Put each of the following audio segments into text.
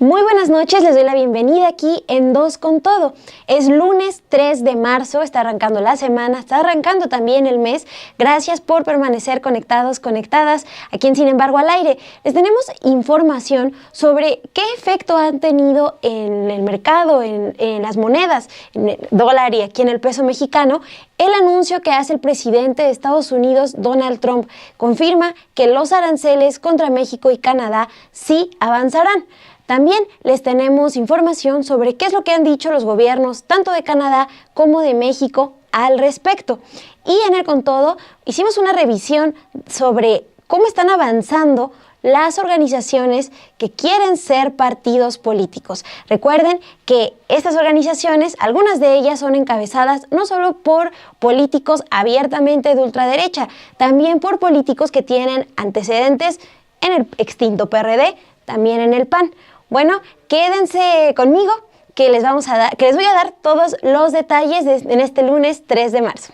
Muy buenas noches, les doy la bienvenida aquí en Dos con Todo. Es lunes 3 de marzo, está arrancando la semana, está arrancando también el mes. Gracias por permanecer conectados, conectadas aquí en Sin embargo al aire. Les tenemos información sobre qué efecto han tenido en el mercado, en las monedas, en el dólar y aquí en el peso mexicano, el anuncio que hace el presidente de Estados Unidos, Donald Trump. Confirma que los aranceles contra México y Canadá sí avanzarán. También les tenemos información sobre qué es lo que han dicho los gobiernos tanto de Canadá como de México al respecto. Y en el Con Todo hicimos una revisión sobre cómo están avanzando las organizaciones que quieren ser partidos políticos. Recuerden que estas organizaciones, algunas de ellas son encabezadas no solo por políticos abiertamente de ultraderecha, también por políticos que tienen antecedentes en el extinto PRD, también en el PAN. Bueno, quédense conmigo que les voy a dar todos los detalles en este lunes 3 de marzo.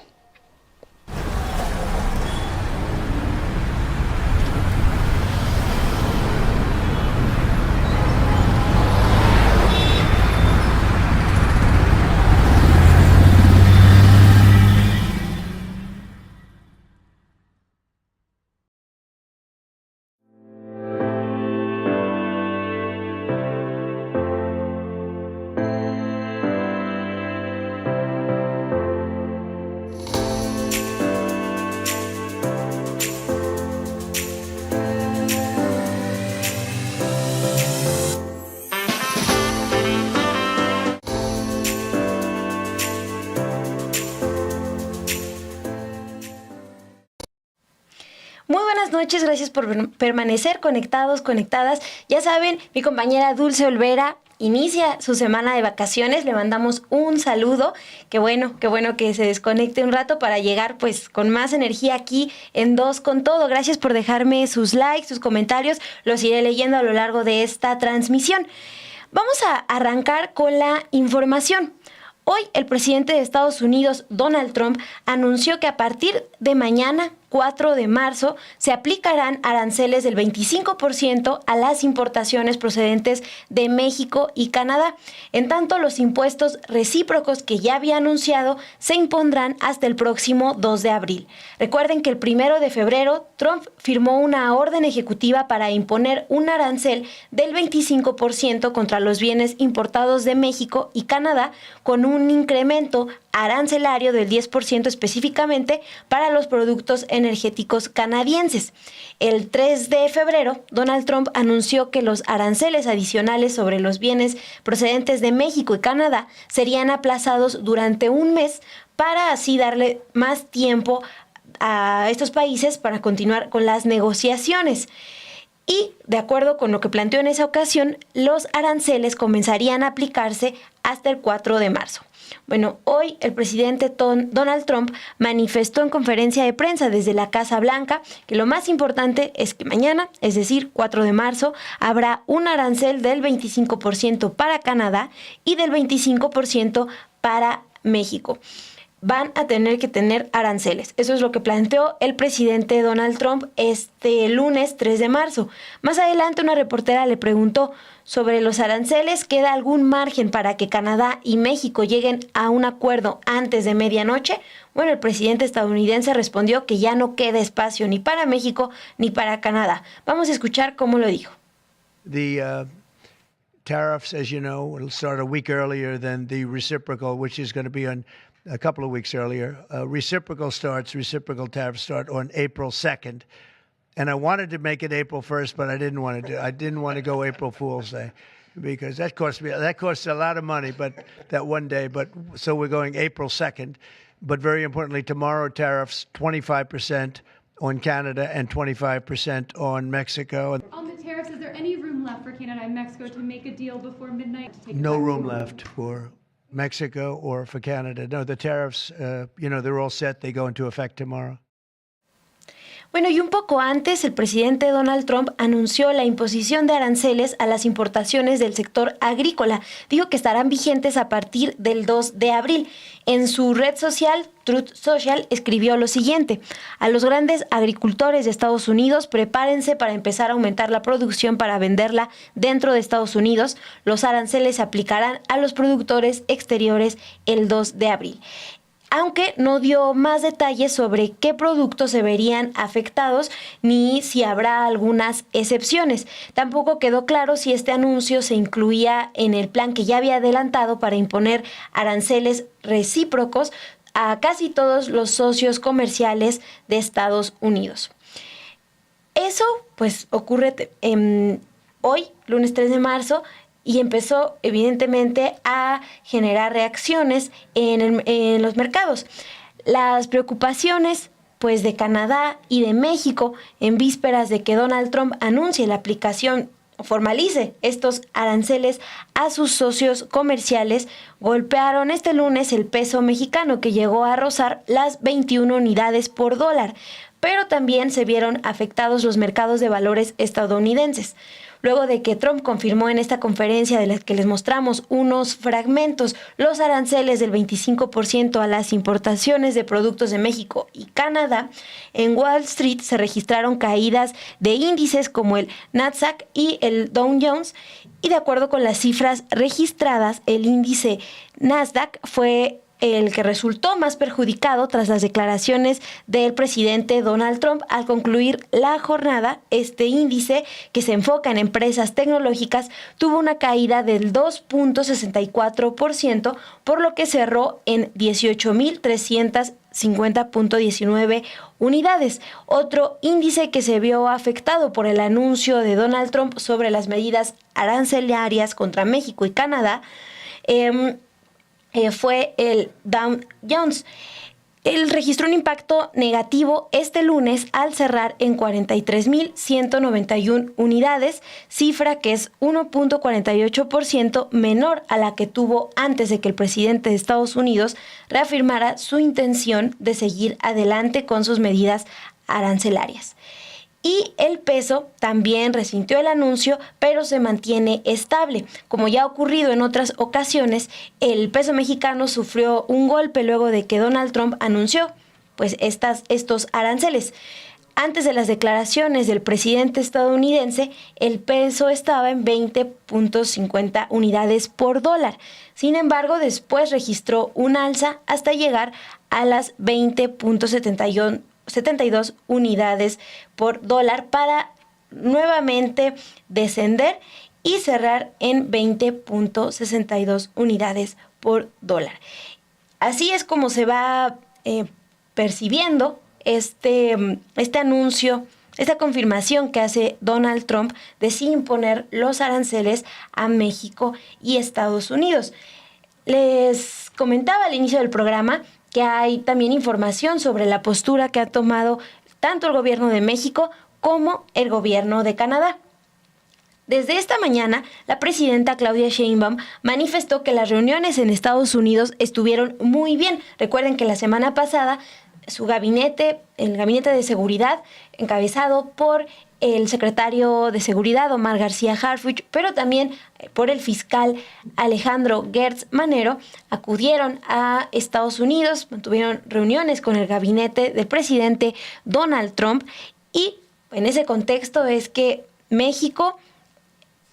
Muy buenas noches, gracias por permanecer conectados, conectadas. Ya saben, mi compañera Dulce Olvera inicia su semana de vacaciones, le mandamos un saludo. Qué bueno que se desconecte un rato para llegar pues con más energía aquí en Dos con Todo. Gracias por dejarme sus likes, sus comentarios, los iré leyendo a lo largo de esta transmisión. Vamos a arrancar con la información. Hoy el presidente de Estados Unidos, Donald Trump, anunció que a partir de mañana, 4 de marzo, se aplicarán aranceles del 25% a las importaciones procedentes de México y Canadá. En tanto, los impuestos recíprocos que ya había anunciado se impondrán hasta el próximo 2 de abril. Recuerden que el 1 de febrero, Trump firmó una orden ejecutiva para imponer un arancel del 25% contra los bienes importados de México y Canadá, con un incremento arancelario del 10% específicamente para los productos energéticos canadienses. El 3 de febrero, Donald Trump anunció que los aranceles adicionales sobre los bienes procedentes de México y Canadá serían aplazados durante un mes para así darle más tiempo a estos países para continuar con las negociaciones. Y, de acuerdo con lo que planteó en esa ocasión, los aranceles comenzarían a aplicarse hasta el 4 de marzo. Bueno, hoy el presidente Donald Trump manifestó en conferencia de prensa desde la Casa Blanca que lo más importante es que mañana, es decir, 4 de marzo, habrá un arancel del 25% para Canadá y del 25% para México. Van a tener que tener aranceles. Eso es lo que planteó el presidente Donald Trump este lunes 3 de marzo. Más adelante una reportera le preguntó sobre los aranceles, ¿queda algún margen para que Canadá y México lleguen a un acuerdo antes de medianoche? Bueno, el presidente estadounidense respondió que ya no queda espacio ni para México ni para Canadá. Vamos a escuchar cómo lo dijo. The tariffs, as you know, will start a week earlier than the reciprocal, which is going to be on a couple of weeks earlier. Reciprocal tariffs start on April 2nd. And I wanted to make it April 1st, but I didn't want to go April Fool's Day because that costs a lot of money, but that one day, so we're going April 2nd. But very importantly, tomorrow tariffs 25% on Canada and 25% on Mexico. On the tariffs, is there any room left for Canada and Mexico to make a deal before midnight? No room left for Mexico or for Canada. No, the tariffs, they're all set. They go into effect tomorrow. Bueno, y un poco antes, el presidente Donald Trump anunció la imposición de aranceles a las importaciones del sector agrícola. Dijo que estarán vigentes a partir del 2 de abril. En su red social, Truth Social, escribió lo siguiente: a los grandes agricultores de Estados Unidos, prepárense para empezar a aumentar la producción para venderla dentro de Estados Unidos. Los aranceles se aplicarán a los productores exteriores el 2 de abril. Aunque no dio más detalles sobre qué productos se verían afectados ni si habrá algunas excepciones. Tampoco quedó claro si este anuncio se incluía en el plan que ya había adelantado para imponer aranceles recíprocos a casi todos los socios comerciales de Estados Unidos. Eso pues ocurre hoy, lunes 3 de marzo, y empezó evidentemente a generar reacciones en los mercados. Las preocupaciones pues de Canadá y de México en vísperas de que Donald Trump anuncie la aplicación o formalice estos aranceles a sus socios comerciales golpearon este lunes el peso mexicano, que llegó a rozar las 21 unidades por dólar, pero también se vieron afectados los mercados de valores estadounidenses. Luego de que Trump confirmó en esta conferencia de la que les mostramos unos fragmentos los aranceles del 25% a las importaciones de productos de México y Canadá, en Wall Street se registraron caídas de índices como el Nasdaq y el Dow Jones, y de acuerdo con las cifras registradas, el índice Nasdaq fue el que resultó más perjudicado tras las declaraciones del presidente Donald Trump. Al concluir la jornada, este índice, que se enfoca en empresas tecnológicas, tuvo una caída del 2.64%, por lo que cerró en 18.350.19 unidades. Otro índice que se vio afectado por el anuncio de Donald Trump sobre las medidas arancelarias contra México y Canadá fue el Dow Jones. Él registró un impacto negativo este lunes al cerrar en 43.191 unidades, cifra que es 1.48% menor a la que tuvo antes de que el presidente de Estados Unidos reafirmara su intención de seguir adelante con sus medidas arancelarias. Y el peso también resintió el anuncio, pero se mantiene estable. Como ya ha ocurrido en otras ocasiones, el peso mexicano sufrió un golpe luego de que Donald Trump anunció pues estos aranceles. Antes de las declaraciones del presidente estadounidense, el peso estaba en 20.50 unidades por dólar. Sin embargo, después registró un alza hasta llegar a las 20.72 unidades por dólar para nuevamente descender y cerrar en 20.62 unidades por dólar. Así es como se va percibiendo este anuncio, esta confirmación que hace Donald Trump de sí imponer los aranceles a México y Estados Unidos. Les comentaba al inicio del programa que hay también información sobre la postura que ha tomado tanto el gobierno de México como el gobierno de Canadá. Desde esta mañana, la presidenta Claudia Sheinbaum manifestó que las reuniones en Estados Unidos estuvieron muy bien. Recuerden que la semana pasada su gabinete, el gabinete de seguridad, encabezado por el secretario de Seguridad, Omar García Harfuch, pero también por el fiscal Alejandro Gertz Manero, acudieron a Estados Unidos, tuvieron reuniones con el gabinete del presidente Donald Trump, y en ese contexto es que México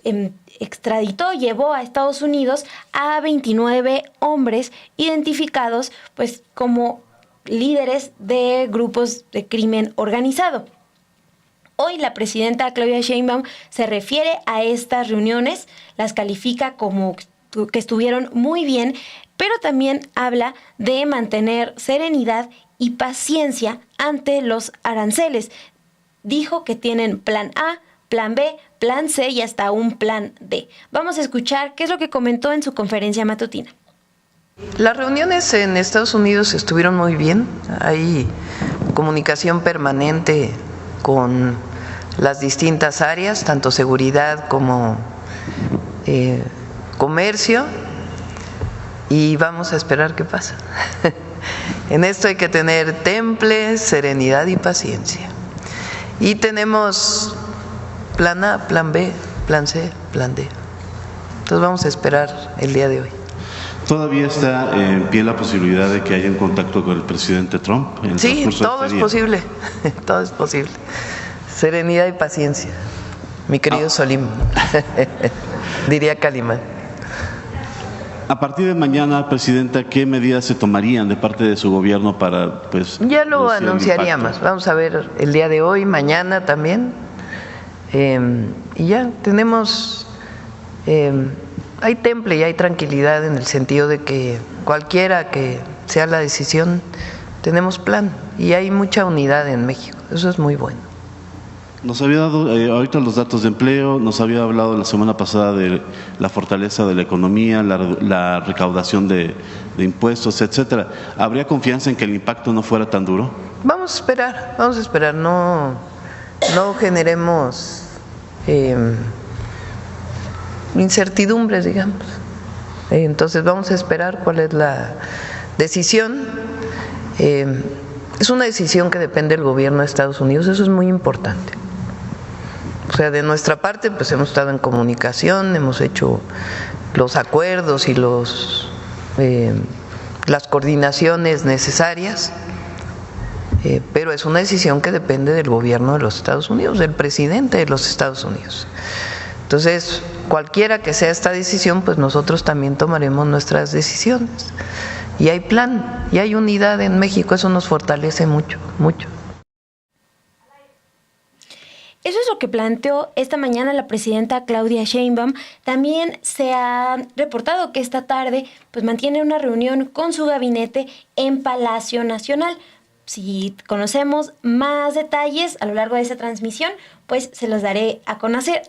llevó a Estados Unidos a 29 hombres identificados pues como líderes de grupos de crimen organizado. Hoy la presidenta Claudia Sheinbaum se refiere a estas reuniones, las califica como que estuvieron muy bien, pero también habla de mantener serenidad y paciencia ante los aranceles. Dijo que tienen plan A, plan B, plan C y hasta un plan D. Vamos a escuchar qué es lo que comentó en su conferencia matutina. Las reuniones en Estados Unidos estuvieron muy bien. Hay comunicación permanente con las distintas áreas, tanto seguridad como comercio, y vamos a esperar qué pasa. En esto hay que tener temple, serenidad y paciencia. Y tenemos plan A, plan B, plan C, plan D. Entonces vamos a esperar el día de hoy. ¿Todavía está en pie la posibilidad de que haya un contacto con el presidente Trump? Sí, todo es posible, todo es posible. Serenidad y paciencia, mi querido Solim, diría Calimán. A partir de mañana, Presidenta, ¿qué medidas se tomarían de parte de su gobierno para, pues... Ya lo reducir el anunciaríamos, impacto? vamos a ver el día de hoy, mañana también. Y ya tenemos, hay temple y hay tranquilidad en el sentido de que cualquiera que sea la decisión, tenemos plan y hay mucha unidad en México, eso es muy bueno. Nos había dado ahorita los datos de empleo, nos había hablado la semana pasada de la fortaleza de la economía, la recaudación de impuestos, etcétera. ¿Habría confianza en que el impacto no fuera tan duro? Vamos a esperar, no generemos incertidumbres, digamos. Entonces vamos a esperar cuál es la decisión. Es una decisión que depende del gobierno de Estados Unidos, eso es muy importante. O sea, de nuestra parte, pues hemos estado en comunicación, hemos hecho los acuerdos y las coordinaciones necesarias, pero es una decisión que depende del gobierno de los Estados Unidos, del presidente de los Estados Unidos. Entonces, cualquiera que sea esta decisión, pues nosotros también tomaremos nuestras decisiones. Y hay plan, y hay unidad en México, eso nos fortalece mucho, mucho. Eso es lo que planteó esta mañana la presidenta Claudia Sheinbaum. También se ha reportado que esta tarde pues mantiene una reunión con su gabinete en Palacio Nacional. Si conocemos más detalles a lo largo de esta transmisión, pues se los daré a conocer.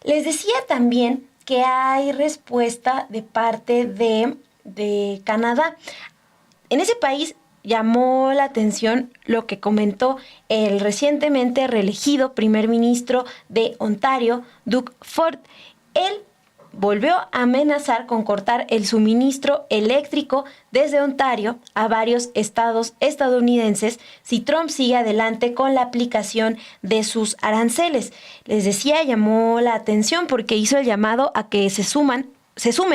Les decía también que hay respuesta de parte de Canadá. En ese país llamó la atención lo que comentó el recientemente reelegido primer ministro de Ontario, Doug Ford. Él volvió a amenazar con cortar el suministro eléctrico desde Ontario a varios estados estadounidenses si Trump sigue adelante con la aplicación de sus aranceles. Les decía, llamó la atención porque hizo el llamado a que se sumen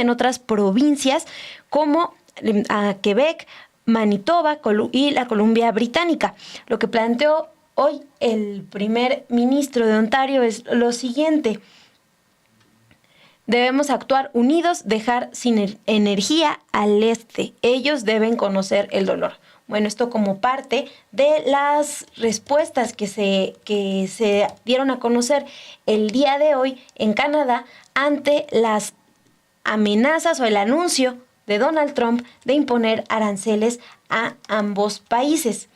otras provincias como a Quebec, Manitoba y la Columbia Británica. Lo que planteó hoy el primer ministro de Ontario es lo siguiente: debemos actuar unidos, dejar sin energía al este. Ellos deben conocer el dolor. Bueno, esto como parte de las respuestas que se dieron a conocer el día de hoy en Canadá ante las amenazas o el anuncio de Donald Trump de imponer aranceles a ambos países.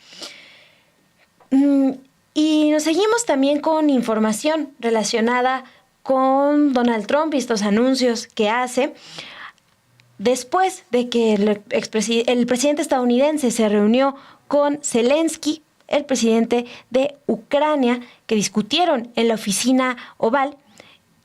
Y nos seguimos también con información relacionada con Donald Trump y estos anuncios que hace después de que el presidente estadounidense se reunió con Zelensky, el presidente de Ucrania, que discutieron en la oficina Oval.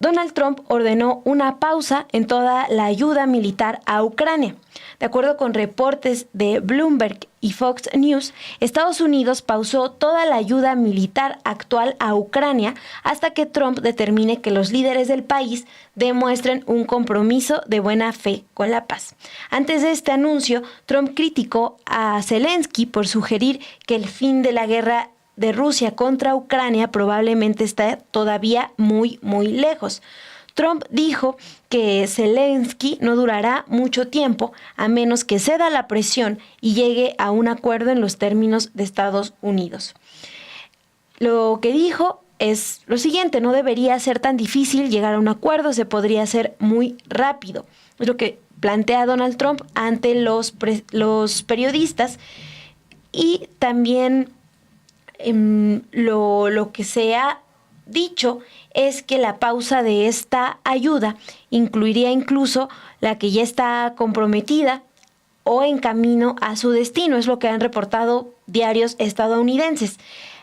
Donald Trump ordenó una pausa en toda la ayuda militar a Ucrania. De acuerdo con reportes de Bloomberg y Fox News, Estados Unidos pausó toda la ayuda militar actual a Ucrania hasta que Trump determine que los líderes del país demuestren un compromiso de buena fe con la paz. Antes de este anuncio, Trump criticó a Zelensky por sugerir que el fin de la guerra de Rusia contra Ucrania probablemente está todavía muy, muy lejos. Trump dijo que Zelensky no durará mucho tiempo a menos que ceda la presión y llegue a un acuerdo en los términos de Estados Unidos. Lo que dijo es lo siguiente: no debería ser tan difícil llegar a un acuerdo, se podría hacer muy rápido. Es lo que plantea Donald Trump ante los periodistas. Y también lo que se ha dicho es que la pausa de esta ayuda incluiría incluso la que ya está comprometida o en camino a su destino, es lo que han reportado diarios estadounidenses.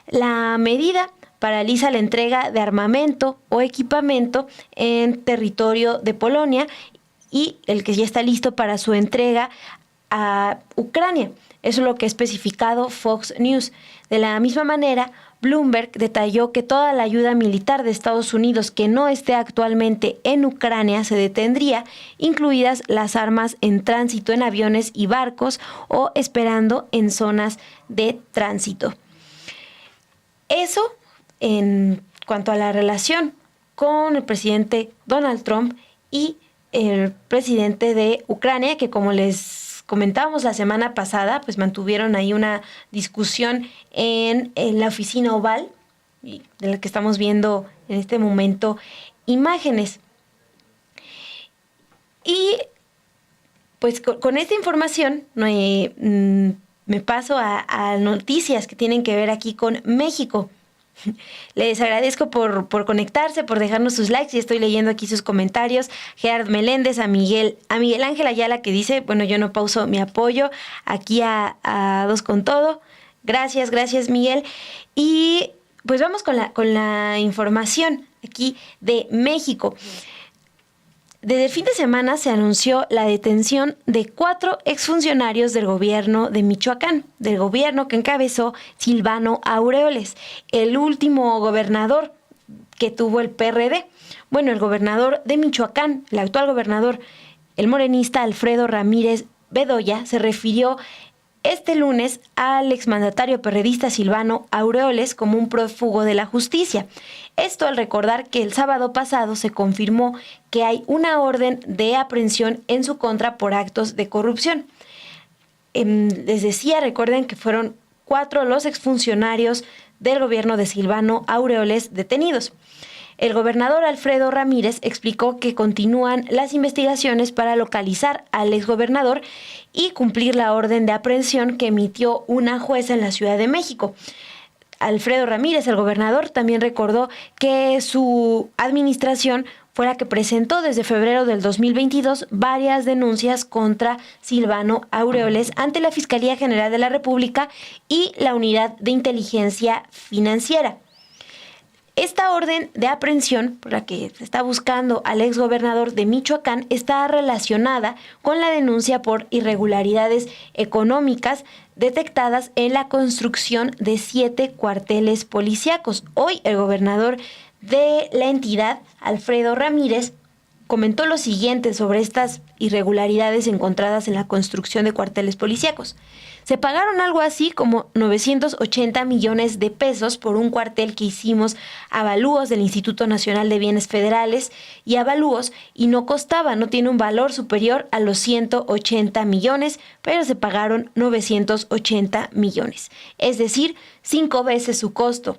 La medida paraliza la entrega de armamento o equipamiento en territorio de Polonia y el que ya está listo para su entrega a Ucrania. Eso es lo que ha especificado Fox News. De la misma manera, Bloomberg detalló que toda la ayuda militar de Estados Unidos que no esté actualmente en Ucrania se detendría, incluidas las armas en tránsito en aviones y barcos o esperando en zonas de tránsito. Eso en cuanto a la relación con el presidente Donald Trump y el presidente de Ucrania, que como les comentábamos la semana pasada, pues mantuvieron ahí una discusión en la oficina oval, de la que estamos viendo en este momento imágenes. Y pues con esta información me paso a noticias que tienen que ver aquí con México. Les agradezco por conectarse, por dejarnos sus likes y estoy leyendo aquí sus comentarios. Gerard Meléndez, a Miguel Ángel Ayala, que dice, bueno, yo no pauso mi apoyo aquí a Dos con Todo. Gracias Miguel. Y pues vamos con la información aquí de México. Desde el fin de semana se anunció la detención de 4 exfuncionarios del gobierno de Michoacán, del gobierno que encabezó Silvano Aureoles, el último gobernador que tuvo el PRD. Bueno, el gobernador de Michoacán, el actual gobernador, el morenista Alfredo Ramírez Bedoya, se refirió este lunes al exmandatario perredista Silvano Aureoles como un prófugo de la justicia. Esto al recordar que el sábado pasado se confirmó que hay una orden de aprehensión en su contra por actos de corrupción. Les decía, recuerden que fueron 4 los exfuncionarios del gobierno de Silvano Aureoles detenidos. El gobernador Alfredo Ramírez explicó que continúan las investigaciones para localizar al exgobernador y cumplir la orden de aprehensión que emitió una jueza en la Ciudad de México. Alfredo Ramírez, el gobernador, también recordó que su administración fue la que presentó desde febrero del 2022 varias denuncias contra Silvano Aureoles ante la Fiscalía General de la República y la Unidad de Inteligencia Financiera. Esta orden de aprehensión por la que se está buscando al exgobernador de Michoacán está relacionada con la denuncia por irregularidades económicas detectadas en la construcción de 7 cuarteles policíacos. Hoy el gobernador de la entidad, Alfredo Ramírez, comentó lo siguiente sobre estas irregularidades encontradas en la construcción de cuarteles policíacos. Se pagaron algo así como 980 millones de pesos por un cuartel que hicimos avalúos del Instituto Nacional de Bienes Federales y avalúos y no tiene un valor superior a los 180 millones, pero se pagaron 980 millones. Es decir, 5 veces su costo.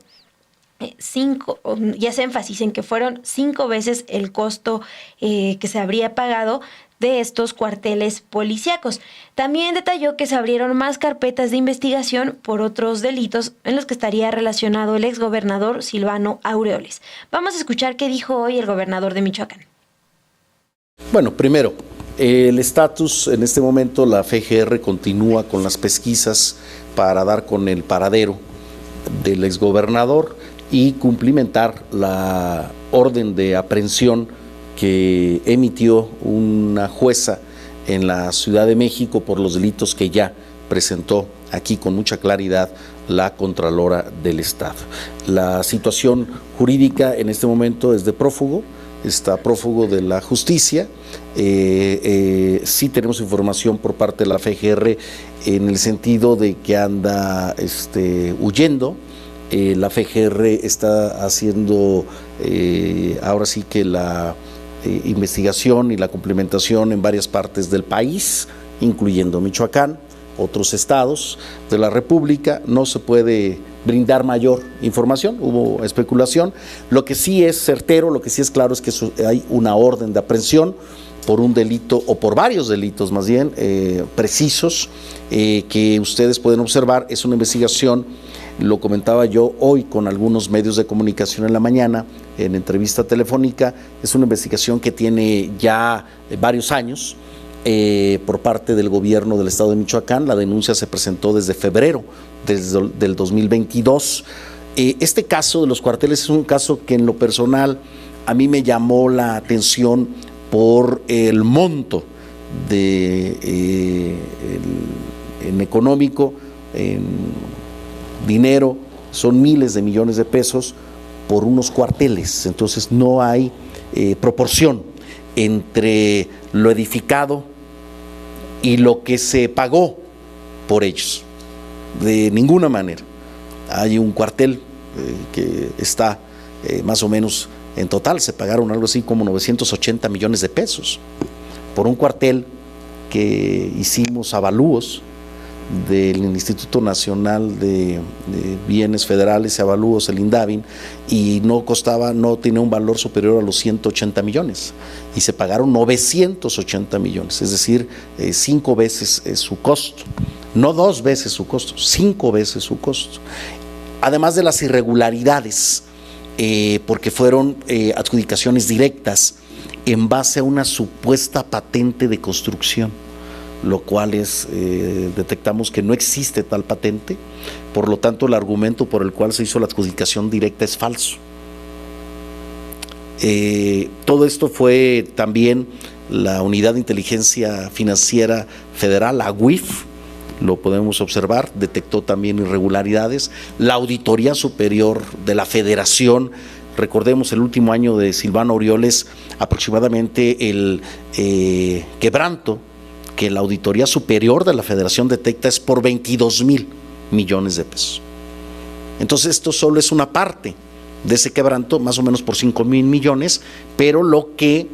Ya se énfasis en que fueron 5 veces el costo que se habría pagado de estos cuarteles policíacos. También detalló que se abrieron más carpetas de investigación por otros delitos en los que estaría relacionado el exgobernador Silvano Aureoles. Vamos a escuchar qué dijo hoy el gobernador de Michoacán. Bueno, primero, el estatus en este momento, la FGR continúa con las pesquisas para dar con el paradero del exgobernador y cumplimentar la orden de aprehensión que emitió una jueza en la Ciudad de México por los delitos que ya presentó aquí con mucha claridad la Contralora del Estado. La situación jurídica en este momento es de prófugo, está prófugo de la justicia. Sí tenemos información por parte de la FGR en el sentido de que anda huyendo. La FGR está haciendo ahora sí que la investigación y la complementación en varias partes del país, incluyendo Michoacán, otros estados de la República. No se puede brindar mayor información, hubo especulación. Lo que sí es certero, lo que sí es claro es que hay una orden de aprehensión por un delito o por varios delitos más bien precisos que ustedes pueden observar. Es una investigación, lo comentaba yo hoy con algunos medios de comunicación en la mañana, en entrevista telefónica, es una investigación que tiene ya varios años por parte del gobierno del estado de Michoacán. La denuncia se presentó desde febrero del 2022. Este caso de los cuarteles es un caso que en lo personal a mí me llamó la atención por el monto en económico, en dinero son miles de millones de pesos por unos cuarteles. Entonces no hay proporción entre lo edificado y lo que se pagó por ellos, de ninguna manera. Hay un cuartel que está más o menos, en total se pagaron algo así como 980 millones de pesos por un cuartel que hicimos avalúos del Instituto Nacional de Bienes Federales y Avalúos, el INDABIN, y no tenía un valor superior a los 180 millones, y se pagaron 980 millones, es decir, 5 veces su costo, no 2 veces su costo, 5 veces su costo, además de las irregularidades, porque fueron adjudicaciones directas en base a una supuesta patente de construcción, lo cual detectamos que no existe tal patente, por lo tanto el argumento por el cual se hizo la adjudicación directa es falso. Todo esto fue también la Unidad de Inteligencia Financiera Federal, la UIF, lo podemos observar, detectó también irregularidades. La Auditoría Superior de la Federación, recordemos el último año de Silvano Aureoles, aproximadamente el quebranto que la Auditoría Superior de la Federación detecta es por 22,000 millones de pesos. Entonces esto solo es una parte de ese quebranto, más o menos por 5,000 millones, pero lo que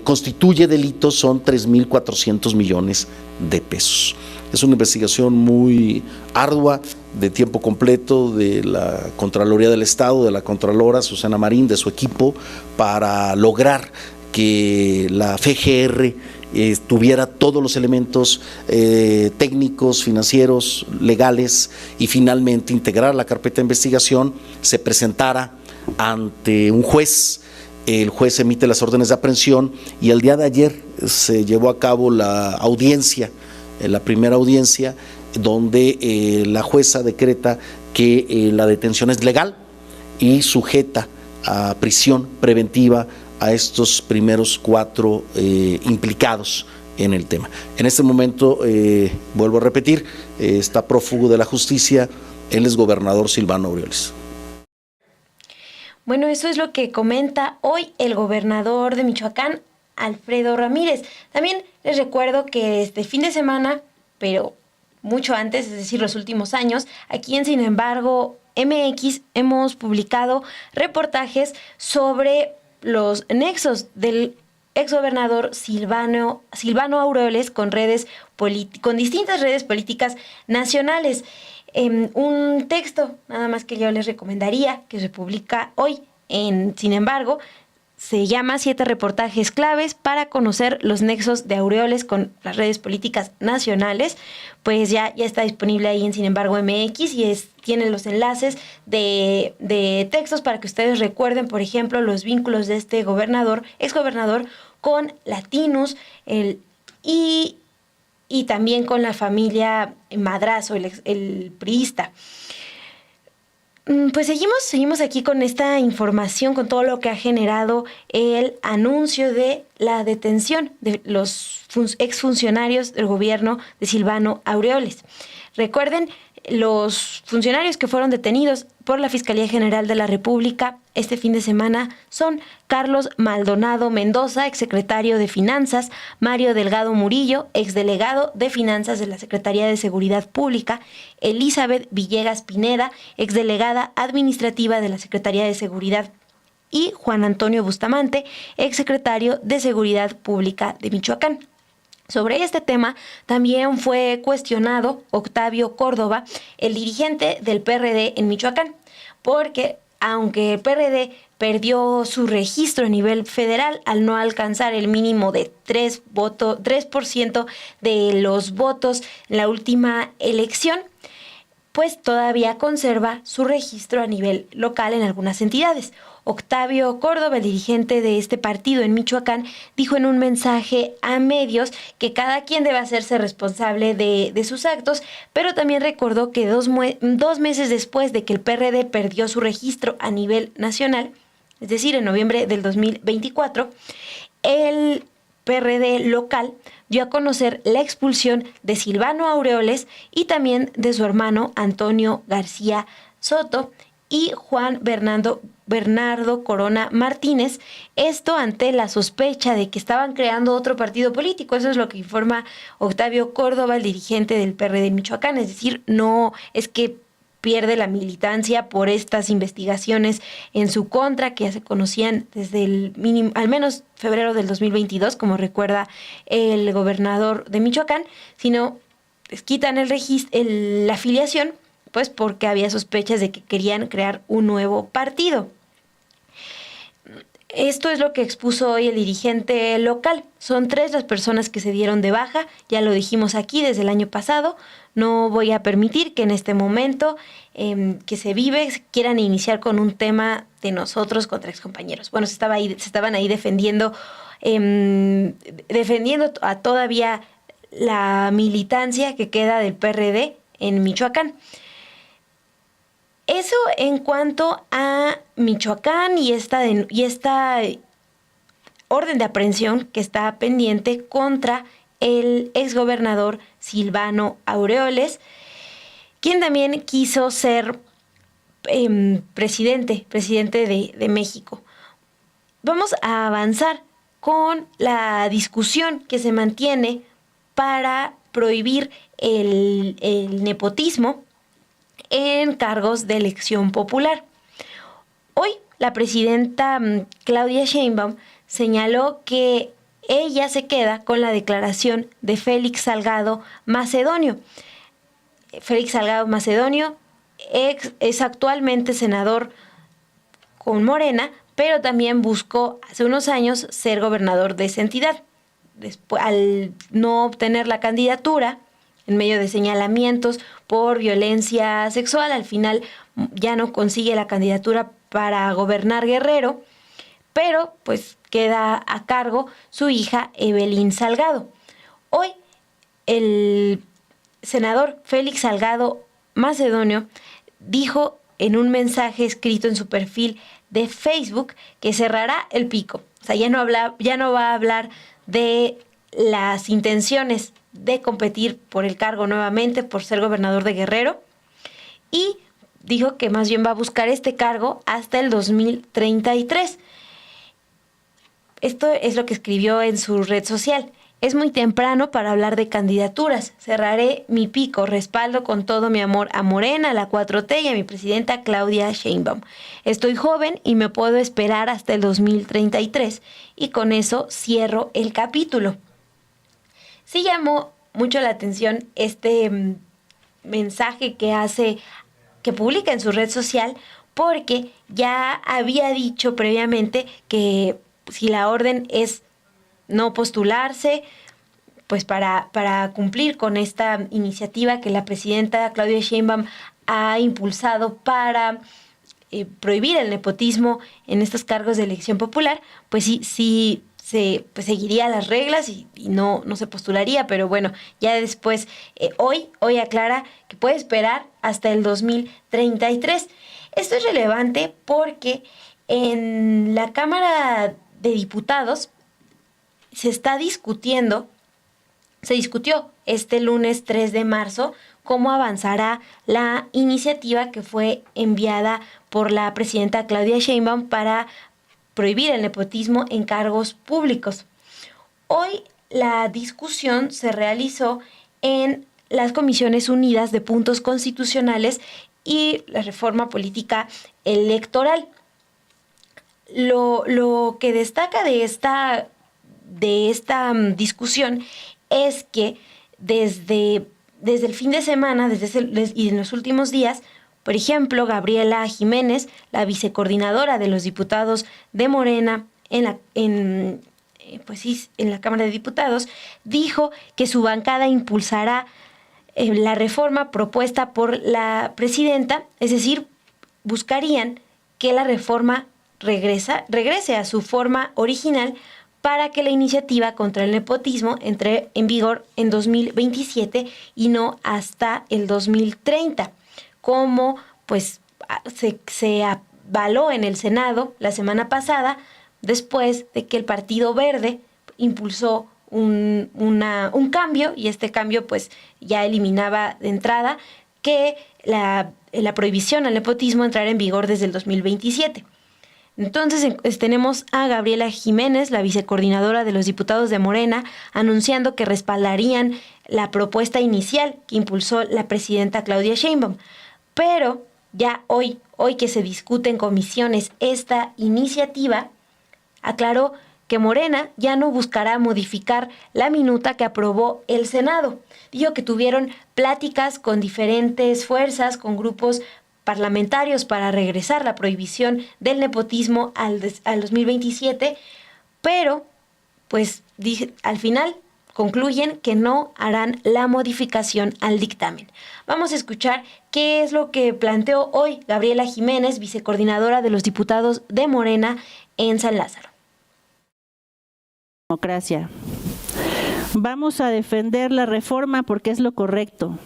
constituye delito son 3,400 millones de pesos. Es una investigación muy ardua, de tiempo completo, de la Contraloría del Estado, de la Contralora Susana Marín, de su equipo, para lograr que la FGR tuviera todos los elementos técnicos, financieros, legales, y finalmente integrar la carpeta de investigación, se presentara ante un juez. El juez emite las órdenes de aprehensión y el día de ayer se llevó a cabo la audiencia, la primera audiencia, donde la jueza decreta que la detención es legal y sujeta a prisión preventiva a estos primeros 4 implicados en el tema. En este momento, vuelvo a repetir, está prófugo de la justicia el exgobernador Silvano Aureoles. Bueno, eso es lo que comenta hoy el gobernador de Michoacán, Alfredo Ramírez. También les recuerdo que este fin de semana, pero mucho antes, es decir, los últimos años, aquí en Sin embargo MX hemos publicado reportajes sobre los nexos del exgobernador Silvano Aureoles con distintas redes políticas nacionales. Un texto, nada más que yo les recomendaría, que se publica hoy en Sin embargo, se llama 7 reportajes claves para conocer los nexos de Aureoles con las redes políticas nacionales. Pues ya está disponible ahí en Sin embargo MX y tiene los enlaces de textos para que ustedes recuerden, por ejemplo, los vínculos de este exgobernador con Latinus y también con la familia Madrazo, el priista. Pues seguimos aquí con esta información, con todo lo que ha generado el anuncio de la detención de los exfuncionarios del gobierno de Silvano Aureoles. Recuerden, los funcionarios que fueron detenidos por la Fiscalía General de la República este fin de semana son Carlos Maldonado Mendoza, exsecretario de Finanzas, Mario Delgado Murillo, exdelegado de Finanzas de la Secretaría de Seguridad Pública, Elizabeth Villegas Pineda, exdelegada administrativa de la Secretaría de Seguridad, y Juan Antonio Bustamante, exsecretario de Seguridad Pública de Michoacán. Sobre este tema también fue cuestionado Octavio Córdoba, el dirigente del PRD en Michoacán, porque aunque el PRD perdió su registro a nivel federal al no alcanzar el mínimo de 3% de los votos en la última elección, pues todavía conserva su registro a nivel local en algunas entidades. Octavio Córdoba, el dirigente de este partido en Michoacán, dijo en un mensaje a medios que cada quien debe hacerse responsable de sus actos, pero también recordó que 2 meses después de que el PRD perdió su registro a nivel nacional, es decir, en noviembre del 2024, el PRD local dio a conocer la expulsión de Silvano Aureoles y también de su hermano Antonio García Soto y Juan Bernardo Corona Martínez, esto ante la sospecha de que estaban creando otro partido político. Eso es lo que informa Octavio Córdoba, el dirigente del PRD en Michoacán. Es decir, no es que pierde la militancia por estas investigaciones en su contra, que ya se conocían desde el mínimo, al menos febrero del 2022, como recuerda el gobernador de Michoacán, sino les quitan el registro, la afiliación, pues porque había sospechas de que querían crear un nuevo partido. Esto es lo que expuso hoy el dirigente local. Son 3 las personas que se dieron de baja, ya lo dijimos aquí desde el año pasado. No voy a permitir que en este momento que se vive quieran iniciar con un tema de nosotros contra excompañeros. Bueno, se estaban ahí defendiendo a todavía la militancia que queda del PRD en Michoacán. Eso en cuanto a Michoacán y esta orden de aprehensión que está pendiente contra el exgobernador Silvano Aureoles, quien también quiso ser presidente de México. Vamos a avanzar con la discusión que se mantiene para prohibir el nepotismo en cargos de elección popular. Hoy la presidenta Claudia Sheinbaum señaló que ella se queda con la declaración de Félix Salgado Macedonio. Félix Salgado Macedonio es actualmente senador con Morena, pero también buscó hace unos años ser gobernador de esa entidad. Después, al no obtener la candidatura, en medio de señalamientos por violencia sexual, al final ya no consigue la candidatura para gobernar Guerrero, pero pues queda a cargo su hija Evelyn Salgado. Hoy el senador Félix Salgado Macedonio dijo en un mensaje escrito en su perfil de Facebook que cerrará el pico. O sea, ya no va a hablar de las intenciones de competir por el cargo nuevamente, por ser gobernador de Guerrero, y dijo que más bien va a buscar este cargo hasta el 2033. Esto es lo que escribió en su red social. Es muy temprano para hablar de candidaturas. Cerraré mi pico. Respaldo con todo mi amor a Morena, a la 4T y a mi presidenta Claudia Sheinbaum. Estoy joven y me puedo esperar hasta el 2033. Y con eso cierro el capítulo. Sí llamó mucho la atención este mensaje que publica en su red social, porque ya había dicho previamente que si la orden es no postularse, pues para cumplir con esta iniciativa que la presidenta Claudia Sheinbaum ha impulsado para prohibir el nepotismo en estos cargos de elección popular, pues sí pues seguiría las reglas y no se postularía, pero bueno, ya después, hoy aclara que puede esperar hasta el 2033. Esto es relevante porque en la Cámara de Diputados se discutió este lunes 3 de marzo cómo avanzará la iniciativa que fue enviada por la presidenta Claudia Sheinbaum para prohibir el nepotismo en cargos públicos. Hoy la discusión se realizó en las Comisiones Unidas de Puntos Constitucionales y la Reforma Política Electoral. Lo que destaca de esta discusión es que desde el fin de semana y en los últimos días, por ejemplo, Gabriela Jiménez, la vicecoordinadora de los diputados de Morena en la Cámara de Diputados, dijo que su bancada impulsará la reforma propuesta por la presidenta, es decir, buscarían que la reforma regrese a su forma original para que la iniciativa contra el nepotismo entre en vigor en 2027 y no hasta el 2030, como pues se avaló en el Senado la semana pasada, después de que el Partido Verde impulsó un cambio, y este cambio pues ya eliminaba de entrada que la prohibición al nepotismo entrará en vigor desde el 2027. Entonces tenemos a Gabriela Jiménez, la vicecoordinadora de los diputados de Morena, anunciando que respaldarían la propuesta inicial que impulsó la presidenta Claudia Sheinbaum. Pero ya hoy que se discute en comisiones esta iniciativa, aclaró que Morena ya no buscará modificar la minuta que aprobó el Senado. Dijo que tuvieron pláticas con diferentes fuerzas, con grupos parlamentarios para regresar la prohibición del nepotismo al 2027, pero pues al final concluyen que no harán la modificación al dictamen. Vamos a escuchar qué es lo que planteó hoy Gabriela Jiménez, vicecoordinadora de los diputados de Morena en San Lázaro. Democracia. Vamos a defender la reforma porque es lo correcto,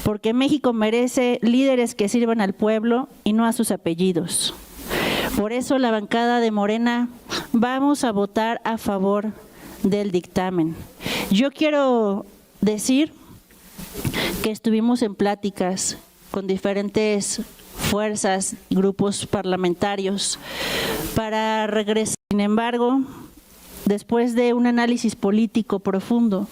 porque México merece líderes que sirvan al pueblo y no a sus apellidos. Por eso la bancada de Morena vamos a votar a favor del dictamen. Yo quiero decir que estuvimos en pláticas con diferentes fuerzas y grupos parlamentarios para regresar. Sin embargo, después de un análisis político profundo,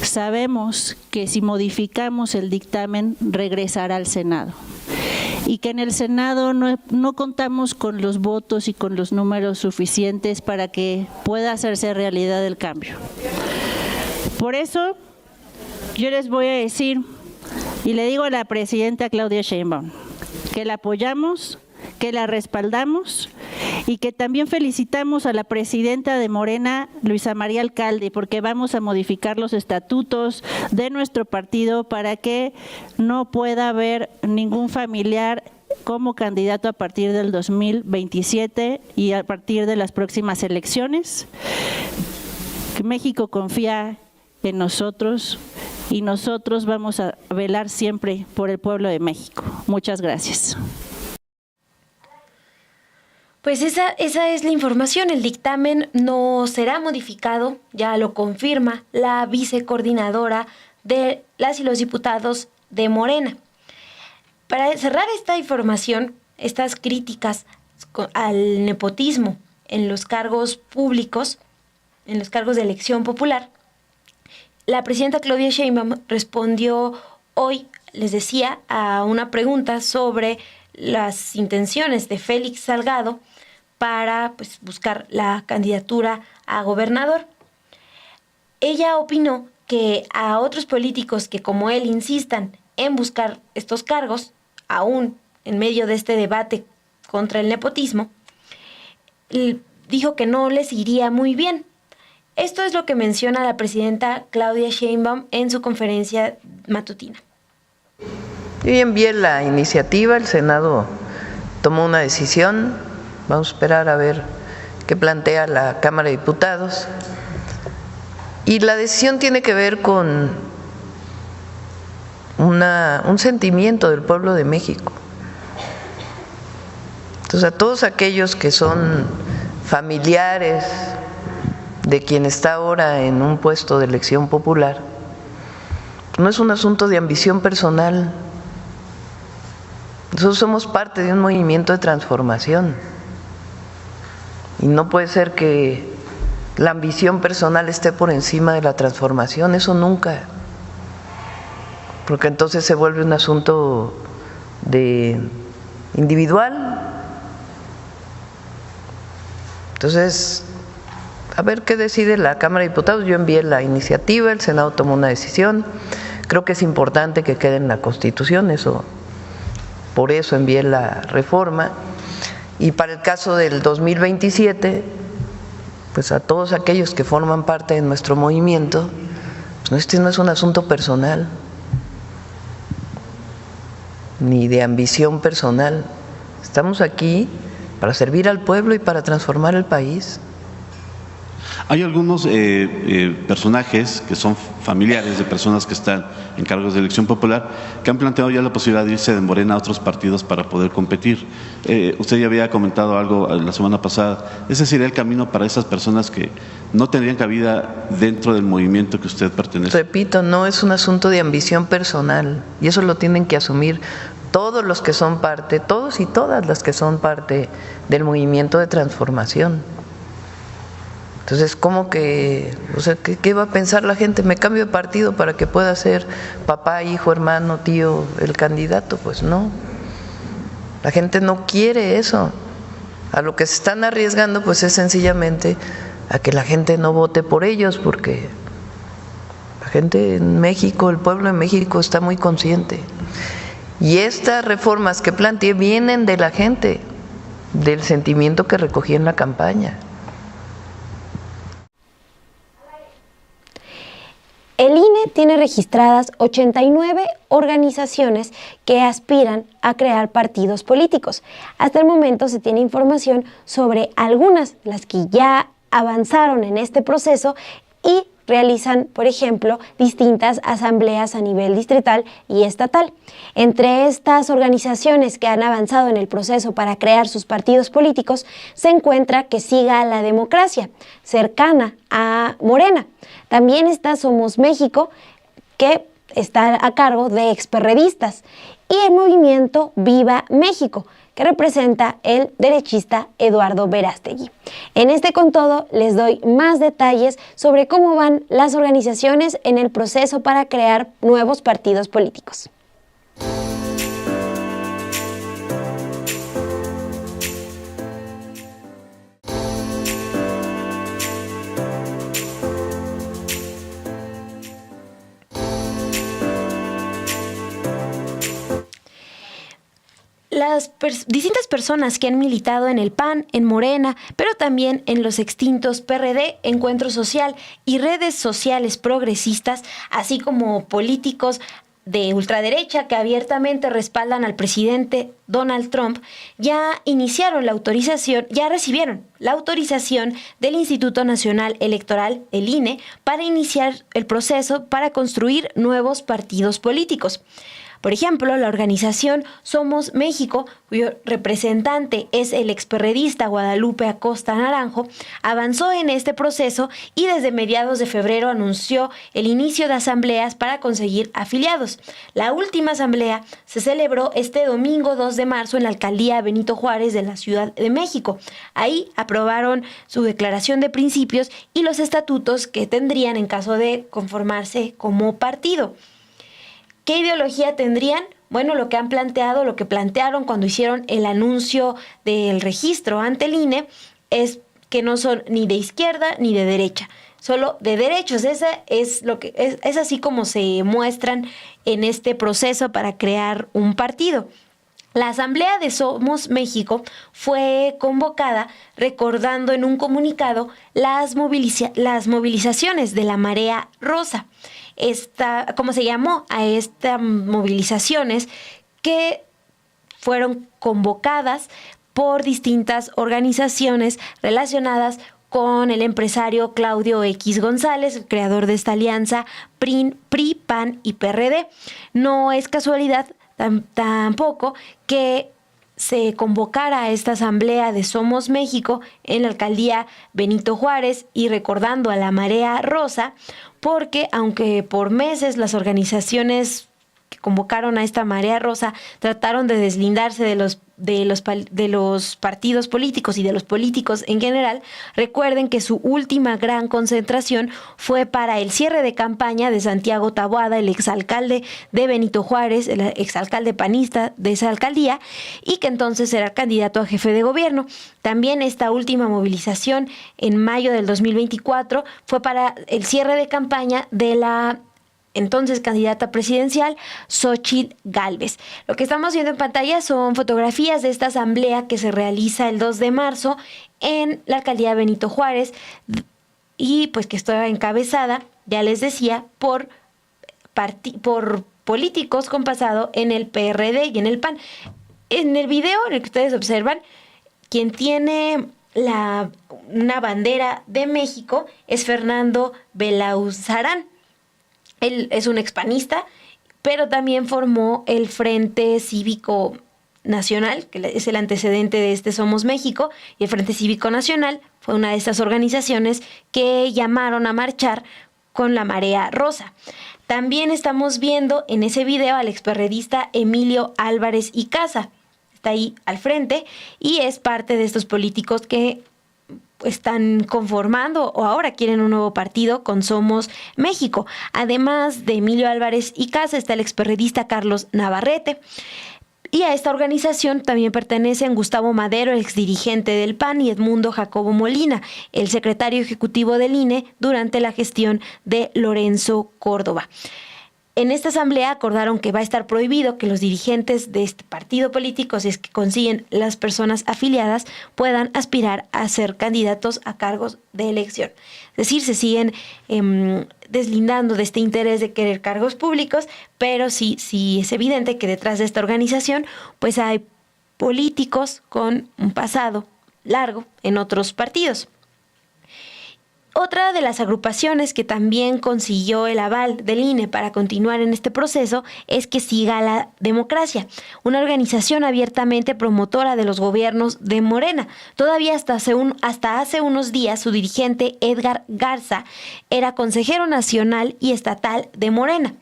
sabemos que si modificamos el dictamen regresará al Senado y que en el Senado no contamos con los votos y con los números suficientes para que pueda hacerse realidad el cambio. Por eso yo les voy a decir y le digo a la presidenta Claudia Sheinbaum que la apoyamos, que la respaldamos y que también felicitamos a la presidenta de Morena, Luisa María Alcalde, porque vamos a modificar los estatutos de nuestro partido para que no pueda haber ningún familiar como candidato a partir del 2027 y a partir de las próximas elecciones. México confía en nosotros y nosotros vamos a velar siempre por el pueblo de México. Muchas gracias. Pues esa es la información. El dictamen no será modificado, ya lo confirma la vicecoordinadora de las y los diputados de Morena. Para cerrar esta información, estas críticas al nepotismo en los cargos públicos, en los cargos de elección popular, la presidenta Claudia Sheinbaum respondió hoy, les decía, a una pregunta sobre las intenciones de Félix Salgado para buscar la candidatura a gobernador. Ella opinó que a otros políticos que como él insistan en buscar estos cargos, aún en medio de este debate contra el nepotismo, dijo que no les iría muy bien. Esto es lo que menciona la presidenta Claudia Sheinbaum en su conferencia matutina. Yo ya envié la iniciativa, el Senado tomó una decisión, vamos a esperar a ver qué plantea la Cámara de Diputados. Y la decisión tiene que ver con un sentimiento del pueblo de México. Entonces, a todos aquellos que son familiares de quien está ahora en un puesto de elección popular, no es un asunto de ambición personal. Nosotros somos parte de un movimiento de transformación y no puede ser que la ambición personal esté por encima de la transformación, eso nunca, porque entonces se vuelve un asunto individual. Entonces, a ver qué decide la Cámara de Diputados. Yo envié la iniciativa, el Senado tomó una decisión, creo que es importante que quede en la Constitución, por eso envié la reforma. Y para el caso del 2027, pues a todos aquellos que forman parte de nuestro movimiento, pues este no es un asunto personal, ni de ambición personal. Estamos aquí para servir al pueblo y para transformar el país. Hay algunos personajes que son familiares de personas que están en cargos de elección popular que han planteado ya la posibilidad de irse de Morena a otros partidos para poder competir. Usted ya había comentado algo la semana pasada. ¿Ese sería el camino para esas personas que no tendrían cabida dentro del movimiento que usted pertenece? Repito, no es un asunto de ambición personal y eso lo tienen que asumir todos los que son parte, todos y todas las que son parte del movimiento de transformación. Entonces, ¿cómo que, o sea, qué va a pensar la gente? ¿Me cambio de partido para que pueda ser papá, hijo, hermano, tío, el candidato? Pues no. La gente no quiere eso. A lo que se están arriesgando, pues es sencillamente a que la gente no vote por ellos, porque la gente en México, el pueblo de México está muy consciente. Y estas reformas que planteé vienen de la gente, del sentimiento que recogí en la campaña. El INE tiene registradas 89 organizaciones que aspiran a crear partidos políticos. Hasta el momento se tiene información sobre algunas, las que ya avanzaron en este proceso y realizan, por ejemplo, distintas asambleas a nivel distrital y estatal. Entre estas organizaciones que han avanzado en el proceso para crear sus partidos políticos se encuentra Que Siga la Democracia, cercana a Morena. También está Somos México, que está a cargo de experredistas, y el movimiento Viva México, que representa el derechista Eduardo Verástegui. En este Con Todo les doy más detalles sobre cómo van las organizaciones en el proceso para crear nuevos partidos políticos. Las distintas personas que han militado en el PAN, en Morena, pero también en los extintos PRD, Encuentro Social y redes sociales progresistas, así como políticos de ultraderecha que abiertamente respaldan al presidente Donald Trump, ya recibieron la autorización del Instituto Nacional Electoral, el INE, para iniciar el proceso para construir nuevos partidos políticos. Por ejemplo, la organización Somos México, cuyo representante es el experredista Guadalupe Acosta Naranjo, avanzó en este proceso y desde mediados de febrero anunció el inicio de asambleas para conseguir afiliados. La última asamblea se celebró este domingo 2 de marzo en la alcaldía Benito Juárez de la Ciudad de México. Ahí aprobaron su declaración de principios y los estatutos que tendrían en caso de conformarse como partido. ¿Qué ideología tendrían? Bueno, lo que plantearon cuando hicieron el anuncio del registro ante el INE es que no son ni de izquierda ni de derecha, solo de derechos. Esa es es así como se muestran en este proceso para crear un partido. La asamblea de Somos México fue convocada recordando en un comunicado las movilizaciones de la Marea Rosa. ¿Cómo se llamó a estas movilizaciones que fueron convocadas por distintas organizaciones relacionadas con el empresario Claudio X González, el creador de esta alianza PRI, PAN y PRD? No es casualidad tampoco que se convocara a esta asamblea de Somos México en la alcaldía Benito Juárez y recordando a la Marea Rosa, porque aunque por meses las organizaciones que convocaron a esta Marea Rosa trataron de deslindarse de los partidos políticos y de los políticos en general, recuerden que su última gran concentración fue para el cierre de campaña de Santiago Taboada, el exalcalde de Benito Juárez, el exalcalde panista de esa alcaldía, y que entonces era candidato a jefe de gobierno. También esta última movilización en mayo del 2024 fue para el cierre de campaña de la entonces candidata presidencial Xóchitl Gálvez. Lo que estamos viendo en pantalla son fotografías de esta asamblea que se realiza el 2 de marzo en la alcaldía Benito Juárez y pues que está encabezada, ya les decía, por políticos con pasado en el PRD y en el PAN. En el video en el que ustedes observan, quien tiene una bandera de México es Fernando Belauzarán. Él es un expanista, pero también formó el Frente Cívico Nacional, que es el antecedente de este Somos México, y el Frente Cívico Nacional fue una de estas organizaciones que llamaron a marchar con la Marea Rosa. También estamos viendo en ese video al experredista Emilio Álvarez y Casa. Está ahí al frente y es parte de estos políticos que están conformando o ahora quieren un nuevo partido con Somos México. Además de Emilio Álvarez y Casa está el experredista Carlos Navarrete. Y a esta organización también pertenecen Gustavo Madero, el exdirigente del PAN, y Edmundo Jacobo Molina, el secretario ejecutivo del INE durante la gestión de Lorenzo Córdoba. En esta asamblea acordaron que va a estar prohibido que los dirigentes de este partido político, si es que consiguen las personas afiliadas, puedan aspirar a ser candidatos a cargos de elección. Es decir, se siguen deslindando de este interés de querer cargos públicos, pero sí es evidente que detrás de esta organización pues hay políticos con un pasado largo en otros partidos. Otra de las agrupaciones que también consiguió el aval del INE para continuar en este proceso es Que Siga la Democracia, una organización abiertamente promotora de los gobiernos de Morena. Todavía hasta hace unos días su dirigente Edgar Garza era consejero nacional y estatal de Morena.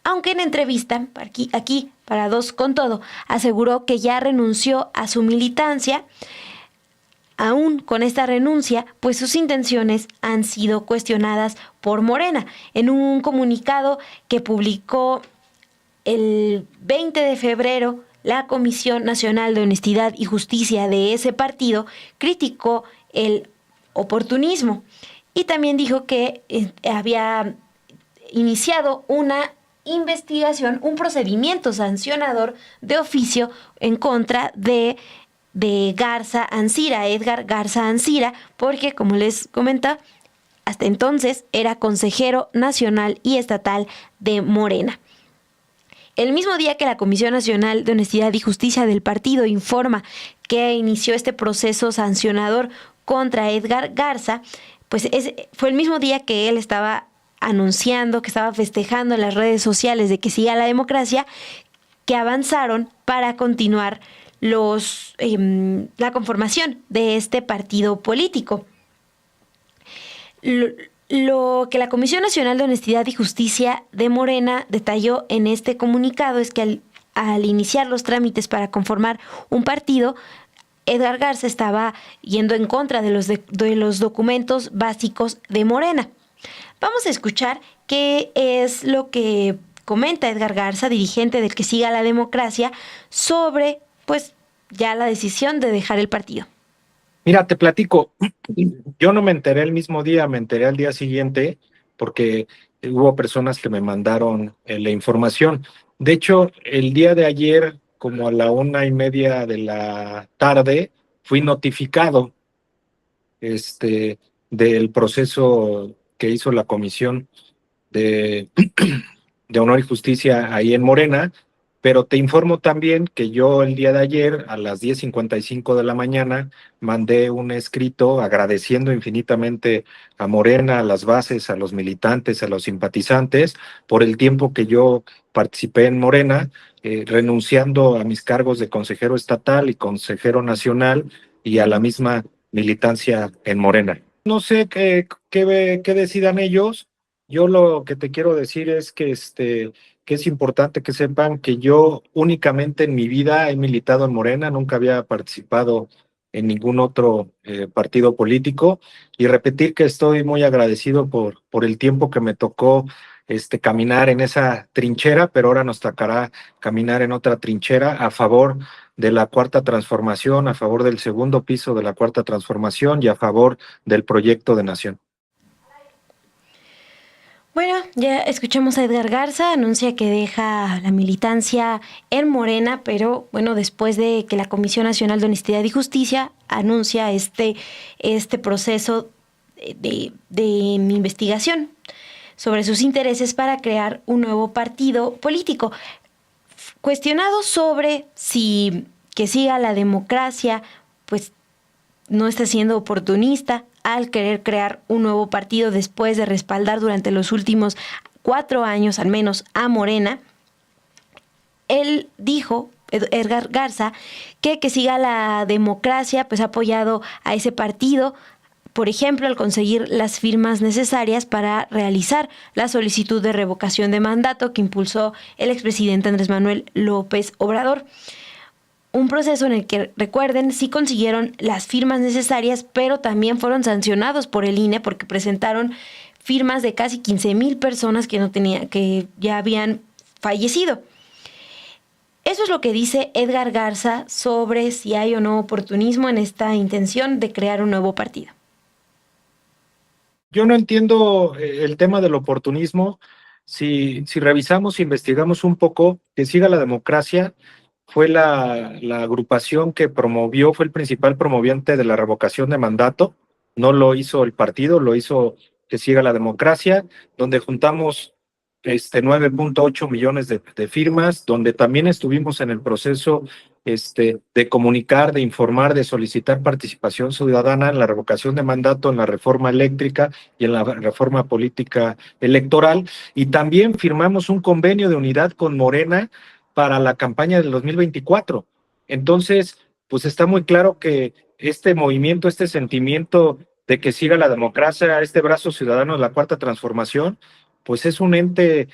Aunque en entrevista, aquí para Dos con Todo, aseguró que ya renunció a su militancia. Aún con esta renuncia, pues sus intenciones han sido cuestionadas por Morena. En un comunicado que publicó el 20 de febrero, la Comisión Nacional de Honestidad y Justicia de ese partido criticó el oportunismo y también dijo que había iniciado una investigación, un procedimiento sancionador de oficio en contra de Garza Ancira, Edgar Garza Ancira, porque, como les comenta, hasta entonces era consejero nacional y estatal de Morena. El mismo día que la Comisión Nacional de Honestidad y Justicia del partido informa que inició este proceso sancionador contra Edgar Garza, pues fue el mismo día que él estaba anunciando, que estaba festejando en las redes sociales de Que Siga la Democracia, que avanzaron para continuar la conformación de este partido político. Lo que la Comisión Nacional de Honestidad y Justicia de Morena detalló en este comunicado es que al iniciar los trámites para conformar un partido, Edgar Garza estaba yendo en contra de los documentos básicos de Morena. Vamos a escuchar qué es lo que comenta Edgar Garza, dirigente del Que Siga la Democracia, sobre pues ya la decisión de dejar el partido. Mira, te platico, yo no me enteré el mismo día, me enteré al día siguiente porque hubo personas que me mandaron la información. De hecho, el día de ayer, como a la 1:30 de la tarde, fui notificado del proceso que hizo la Comisión de Honor y Justicia ahí en Morena, pero te informo también que yo el día de ayer a las 10:55 de la mañana mandé un escrito agradeciendo infinitamente a Morena, a las bases, a los militantes, a los simpatizantes por el tiempo que yo participé en Morena, renunciando a mis cargos de consejero estatal y consejero nacional y a la misma militancia en Morena. No sé qué decidan ellos. Yo lo que te quiero decir es que es importante que sepan que yo únicamente en mi vida he militado en Morena, nunca había participado en ningún otro partido político, y repetir que estoy muy agradecido por el tiempo que me tocó caminar en esa trinchera, pero ahora nos tocará caminar en otra trinchera a favor de la Cuarta Transformación, a favor del segundo piso de la Cuarta Transformación y a favor del proyecto de nación. Bueno, ya escuchamos a Edgar Garza, anuncia que deja la militancia en Morena, pero bueno, después de que la Comisión Nacional de Honestidad y Justicia anuncia este proceso de investigación sobre sus intereses para crear un nuevo partido político. Cuestionado sobre si Que Siga la Democracia, pues no está siendo oportunista al querer crear un nuevo partido después de respaldar durante los últimos 4 años al menos a Morena. Él dijo, Edgar Garza, que Siga la Democracia pues ha apoyado a ese partido por ejemplo, al conseguir las firmas necesarias para realizar la solicitud de revocación de mandato que impulsó el expresidente Andrés Manuel López Obrador. Un proceso en el que, recuerden, sí consiguieron las firmas necesarias, pero también fueron sancionados por el INE porque presentaron firmas de casi 15,000 personas que ya habían fallecido. Eso es lo que dice Edgar Garza sobre si hay o no oportunismo en esta intención de crear un nuevo partido. Yo no entiendo el tema del oportunismo. Si revisamos, investigamos un poco, Que Siga la Democracia fue la agrupación que promovió, fue el principal promoviente de la revocación de mandato. No lo hizo el partido, lo hizo Que Siga la Democracia, donde juntamos 9.8 millones de firmas, donde también estuvimos en el proceso de comunicar, de informar, de solicitar participación ciudadana en la revocación de mandato, en la reforma eléctrica y en la reforma política electoral, y también firmamos un convenio de unidad con Morena para la campaña del 2024. Entonces, pues está muy claro que este movimiento, este sentimiento de que siga la democracia, este brazo ciudadano de la Cuarta Transformación, pues es un ente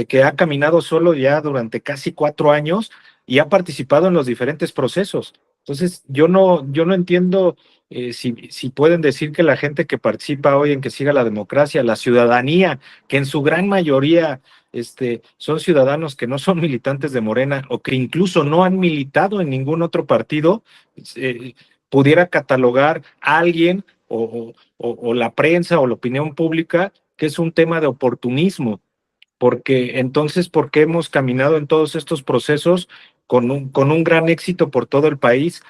que ha caminado solo ya durante casi 4 años y ha participado en los diferentes procesos. Entonces, yo no entiendo si pueden decir que la gente que participa hoy en Que Siga la Democracia, la ciudadanía, que en su gran mayoría son ciudadanos que no son militantes de Morena o que incluso no han militado en ningún otro partido, pudiera catalogar a alguien o la prensa o la opinión pública que es un tema de oportunismo, porque entonces, ¿por qué hemos caminado en todos estos procesos con un gran éxito por todo el país,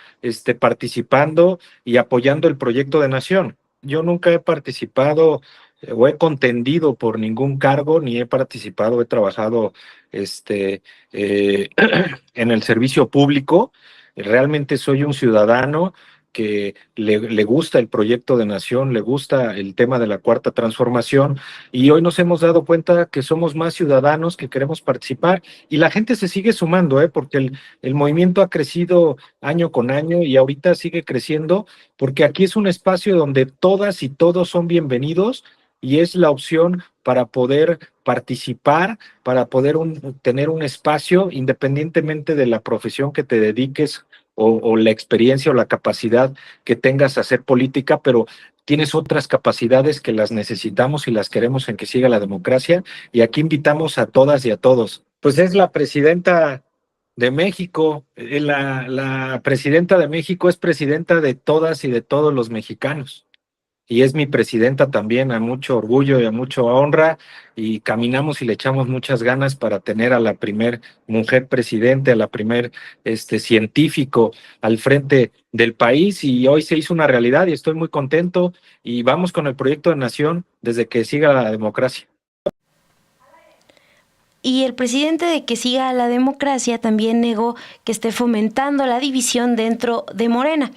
participando y apoyando el proyecto de nación? Yo nunca he participado o he contendido por ningún cargo, ni he participado, he trabajado en el servicio público. Realmente soy un ciudadano que le gusta el proyecto de nación, le gusta el tema de la Cuarta Transformación, y hoy nos hemos dado cuenta que somos más ciudadanos que queremos participar, y la gente se sigue sumando, porque el movimiento ha crecido año con año y ahorita sigue creciendo, porque aquí es un espacio donde todas y todos son bienvenidos y es la opción para poder participar, para poder tener un espacio independientemente de la profesión que te dediques o la experiencia o la capacidad que tengas a hacer política, pero tienes otras capacidades que las necesitamos y las queremos en Que Siga la Democracia, y aquí invitamos a todas y a todos. Pues es la presidenta de México, la presidenta de México es presidenta de todas y de todos los mexicanos, y es mi presidenta también, a mucho orgullo y a mucha honra, y caminamos y le echamos muchas ganas para tener a la primer mujer presidente, a la primer científico al frente del país, y hoy se hizo una realidad y estoy muy contento, y vamos con el proyecto de nación desde Que Siga la Democracia. Y el presidente de Que Siga la Democracia también negó que esté fomentando la división dentro de Morena.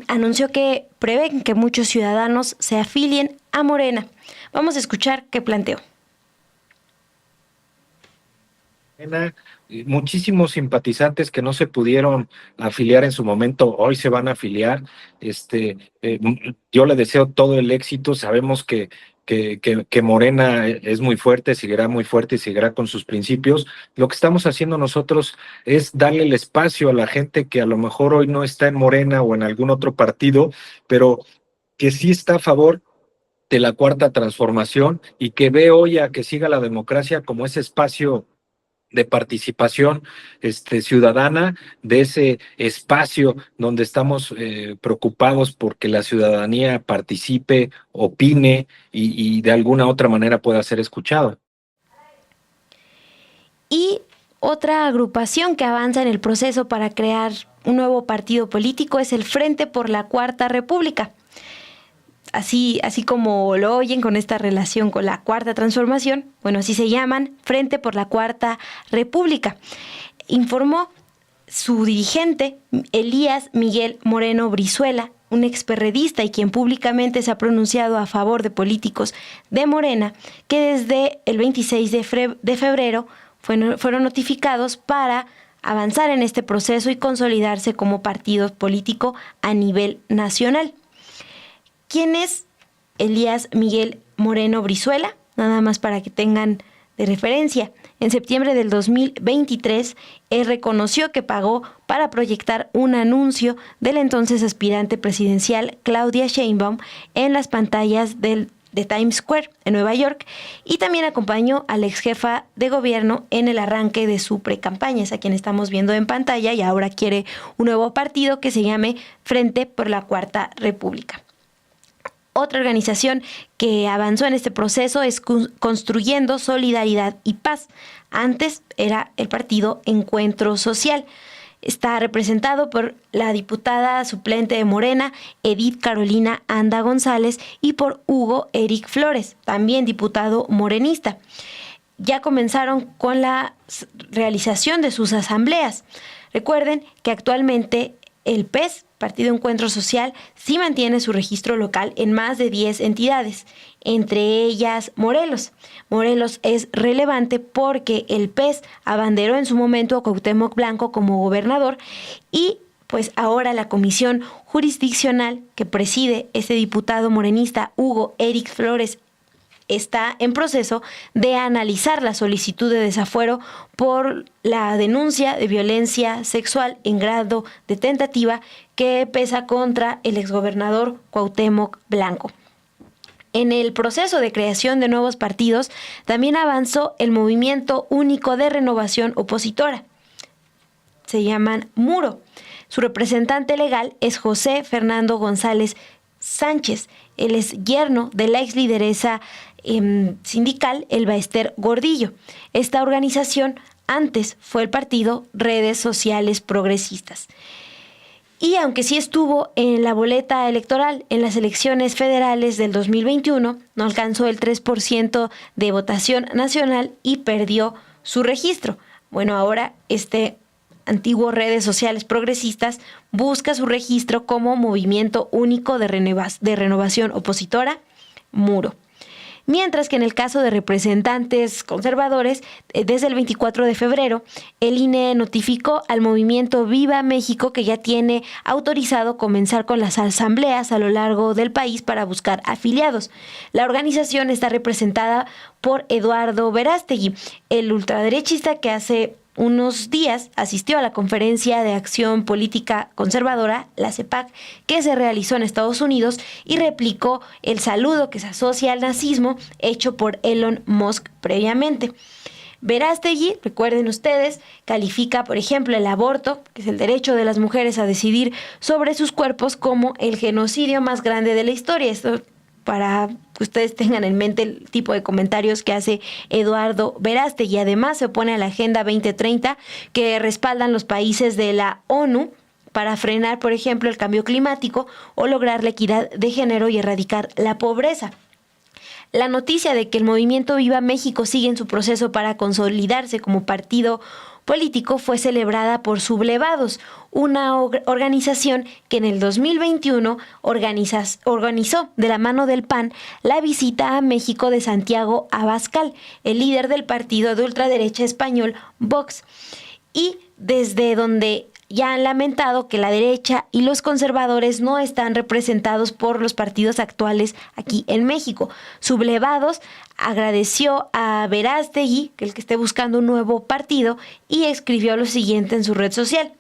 Anunció que prevén que muchos ciudadanos se afilien a Morena. Vamos a escuchar qué planteó. Muchísimos simpatizantes que no se pudieron afiliar en su momento, hoy se van a afiliar. Yo le deseo todo el éxito. Sabemos que Morena es muy fuerte, seguirá muy fuerte y seguirá con sus principios. Lo que estamos haciendo nosotros es darle el espacio a la gente que a lo mejor hoy no está en Morena o en algún otro partido, pero que sí está a favor de la Cuarta Transformación y que ve hoy a Que Siga la Democracia como ese espacio de participación ciudadana, de ese espacio donde estamos preocupados porque la ciudadanía participe, opine y de alguna otra manera pueda ser escuchado. Y otra agrupación que avanza en el proceso para crear un nuevo partido político es el Frente por la Cuarta República. Así como lo oyen, con esta relación con la Cuarta Transformación, bueno, así se llaman, Frente por la Cuarta República. Informó su dirigente, Elías Miguel Moreno Brizuela, un experredista y quien públicamente se ha pronunciado a favor de políticos de Morena, que desde el 26 de febrero fueron notificados para avanzar en este proceso y consolidarse como partido político a nivel nacional. ¿Quién es Elías Miguel Moreno Brizuela? Nada más para que tengan de referencia. En septiembre del 2023, él reconoció que pagó para proyectar un anuncio de la entonces aspirante presidencial Claudia Sheinbaum en las pantallas de Times Square en Nueva York, y también acompañó a la ex jefa de gobierno en el arranque de su precampaña, es a quien estamos viendo en pantalla, y ahora quiere un nuevo partido que se llame Frente por la Cuarta República. Otra organización que avanzó en este proceso es Construyendo Solidaridad y Paz. Antes era el partido Encuentro Social. Está representado por la diputada suplente de Morena, Edith Carolina Anda González, y por Hugo Eric Flores, también diputado morenista. Ya comenzaron con la realización de sus asambleas. Recuerden que actualmente el PES, Partido Encuentro Social, sí mantiene su registro local en más de 10 entidades, entre ellas Morelos. Morelos es relevante porque el PES abanderó en su momento a Cuauhtémoc Blanco como gobernador, y pues ahora la comisión jurisdiccional que preside este diputado morenista Hugo Eric Flores está en proceso de analizar la solicitud de desafuero por la denuncia de violencia sexual en grado de tentativa que pesa contra el exgobernador Cuauhtémoc Blanco. En el proceso de creación de nuevos partidos también avanzó el Movimiento Único de Renovación Opositora. Se llaman Muro. Su representante legal es José Fernando González Sánchez. Él es yerno de la ex lideresa sindical Elba Ester Gordillo. Esta organización antes fue el partido Redes Sociales Progresistas. Y aunque sí estuvo en la boleta electoral en las elecciones federales del 2021, no alcanzó el 3% de votación nacional y perdió su registro. Bueno, ahora este antiguo Redes Sociales Progresistas busca su registro como Movimiento Único de Renovación Opositora, Muro. Mientras que en el caso de representantes conservadores, desde el 24 de febrero, el INE notificó al movimiento Viva México que ya tiene autorizado comenzar con las asambleas a lo largo del país para buscar afiliados. La organización está representada por Eduardo Verástegui, el ultraderechista que hace unos días asistió a la Conferencia de Acción Política Conservadora, la CEPAC, que se realizó en Estados Unidos, y replicó el saludo que se asocia al nazismo hecho por Elon Musk previamente. Verástegui, recuerden ustedes, califica, por ejemplo, el aborto, que es el derecho de las mujeres a decidir sobre sus cuerpos, como el genocidio más grande de la historia. Esto para que ustedes tengan en mente el tipo de comentarios que hace Eduardo Verástegui. Además, se opone a la Agenda 2030 que respaldan los países de la ONU para frenar, por ejemplo, el cambio climático o lograr la equidad de género y erradicar la pobreza. La noticia de que el movimiento Viva México sigue en su proceso para consolidarse como partido político fue celebrada por Sublevados, una organización que en el 2021 organizó de la mano del PAN la visita a México de Santiago Abascal, el líder del partido de ultraderecha español Vox, y desde donde ya han lamentado que la derecha y los conservadores no están representados por los partidos actuales aquí en México. Sublevados agradeció a Verástegui, que esté buscando un nuevo partido, y escribió lo siguiente en su red social: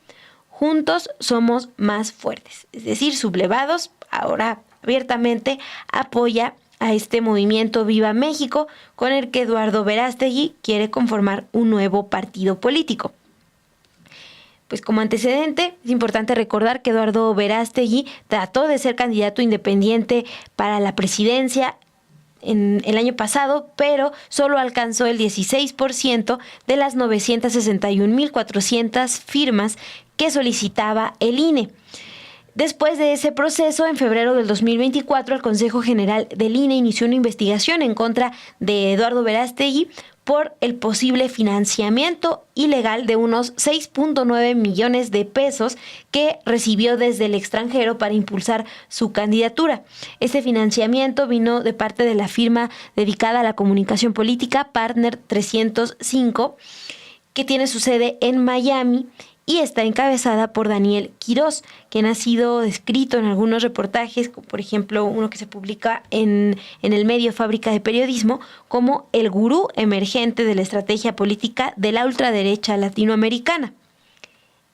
juntos somos más fuertes. Es decir, Sublevados ahora abiertamente apoya a este movimiento Viva México, con el que Eduardo Verástegui quiere conformar un nuevo partido político. Pues como antecedente, es importante recordar que Eduardo Verástegui trató de ser candidato independiente para la presidencia en el año pasado, pero solo alcanzó el 16% de las 961.400 firmas que solicitaba el INE. Después de ese proceso, en febrero del 2024, el Consejo General del INE inició una investigación en contra de Eduardo Verástegui por el posible financiamiento ilegal de unos 6.9 millones de pesos que recibió desde el extranjero para impulsar su candidatura. Este financiamiento vino de parte de la firma dedicada a la comunicación política Partner 305, que tiene su sede en Miami y está encabezada por Daniel Quirós, quien ha sido descrito en algunos reportajes, por ejemplo uno que se publica en el medio Fábrica de Periodismo, como el gurú emergente de la estrategia política de la ultraderecha latinoamericana.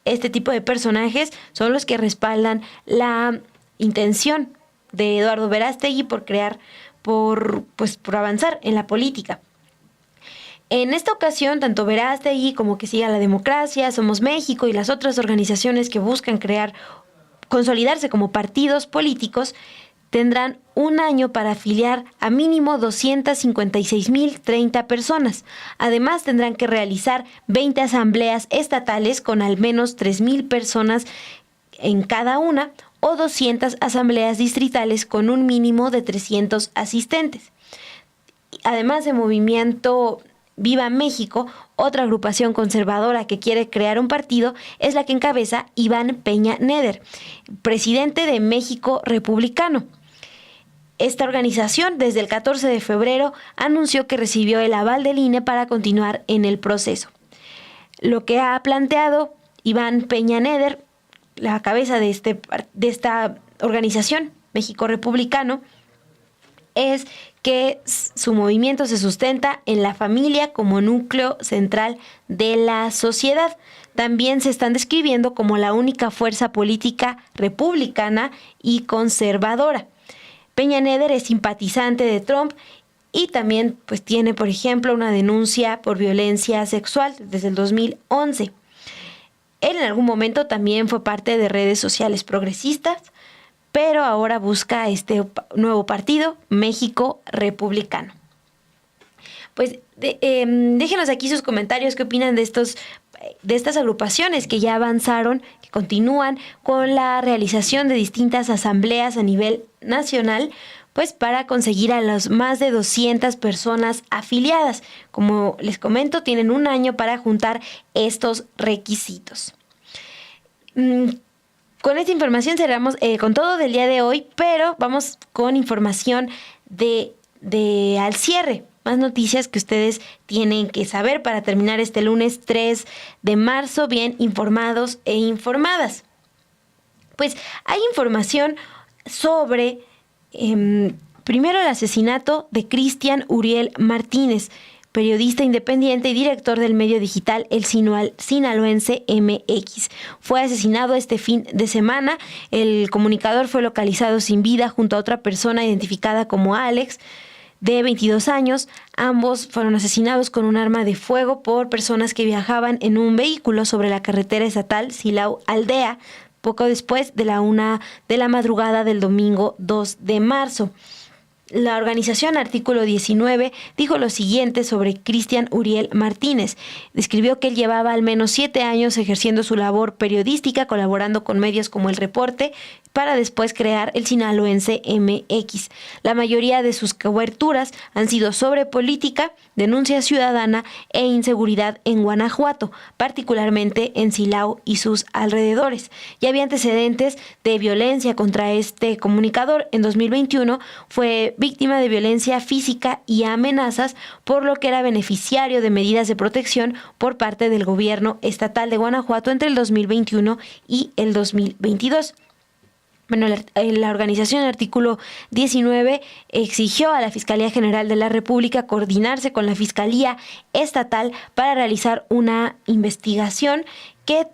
Este tipo de personajes son los que respaldan la intención de Eduardo Verástegui por avanzar en la política. En esta ocasión, tanto Verástegui como Que Siga la Democracia, Somos México y las otras organizaciones que buscan consolidarse como partidos políticos, tendrán un año para afiliar a mínimo 256.030 personas. Además, tendrán que realizar 20 asambleas estatales con al menos 3.000 personas en cada una o 200 asambleas distritales con un mínimo de 300 asistentes. Además de Movimiento Viva México, otra agrupación conservadora que quiere crear un partido es la que encabeza Iván Peña Neder, presidente de México Republicano. Esta organización, desde el 14 de febrero, anunció que recibió el aval del INE para continuar en el proceso. Lo que ha planteado Iván Peña Neder, la cabeza de esta organización, México Republicano, es que su movimiento se sustenta en la familia como núcleo central de la sociedad. También se están describiendo como la única fuerza política republicana y conservadora. Peña Neder es simpatizante de Trump y también tiene, por ejemplo, una denuncia por violencia sexual desde el 2011. Él en algún momento también fue parte de redes sociales progresistas, pero ahora busca este nuevo partido, México Republicano. Déjenos aquí sus comentarios, qué opinan de estas agrupaciones que ya avanzaron, que continúan con la realización de distintas asambleas a nivel nacional, para conseguir a las más de 200 personas afiliadas. Como les comento, tienen un año para juntar estos requisitos. Con esta información cerramos con todo del día de hoy, pero vamos con información de al cierre. Más noticias que ustedes tienen que saber para terminar este lunes 3 de marzo bien informados e informadas. Hay información sobre, primero, el asesinato de Cristian Uriel Martínez, periodista independiente y director del medio digital El Sinaloense MX. Fue asesinado este fin de semana. El comunicador fue localizado sin vida junto a otra persona identificada como Alex, de 22 años. Ambos fueron asesinados con un arma de fuego por personas que viajaban en un vehículo sobre la carretera estatal Silao-Aldea, poco después de la 1 de la madrugada del domingo 2 de marzo. La organización Artículo 19 dijo lo siguiente sobre Cristian Uriel Martínez. Describió que él llevaba al menos 7 años ejerciendo su labor periodística, colaborando con medios como El Reporte, para después crear El Sinaloense MX. La mayoría de sus coberturas han sido sobre política, denuncia ciudadana e inseguridad en Guanajuato, particularmente en Silao y sus alrededores. Ya había antecedentes de violencia contra este comunicador. En 2021 fue víctima de violencia física y amenazas, por lo que era beneficiario de medidas de protección por parte del gobierno estatal de Guanajuato entre el 2021 y el 2022. La organización Artículo 19 exigió a la Fiscalía General de la República coordinarse con la Fiscalía Estatal para realizar una investigación que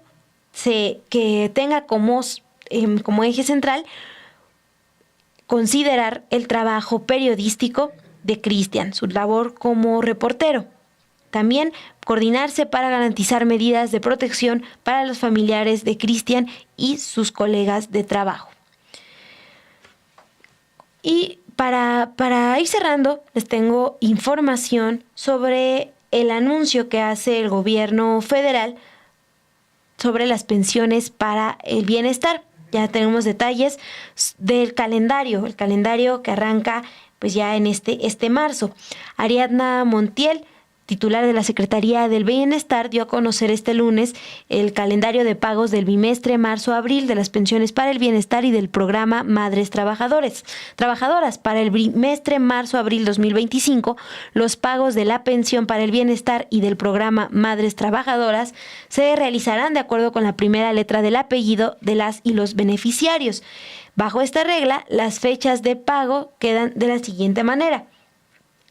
tenga como eje central considerar el trabajo periodístico de Cristian, su labor como reportero. También coordinarse para garantizar medidas de protección para los familiares de Cristian y sus colegas de trabajo. Y para ir cerrando, les tengo información sobre el anuncio que hace el gobierno federal sobre las pensiones para el bienestar. Ya tenemos detalles del calendario, el calendario que arranca ya en este marzo. Ariadna Montiel, titular de la Secretaría del Bienestar, dio a conocer este lunes el calendario de pagos del bimestre marzo-abril de las pensiones para el bienestar y del programa Madres Trabajadoras. Para el bimestre marzo-abril 2025, los pagos de la pensión para el bienestar y del programa Madres Trabajadoras se realizarán de acuerdo con la primera letra del apellido de las y los beneficiarios. Bajo esta regla, las fechas de pago quedan de la siguiente manera.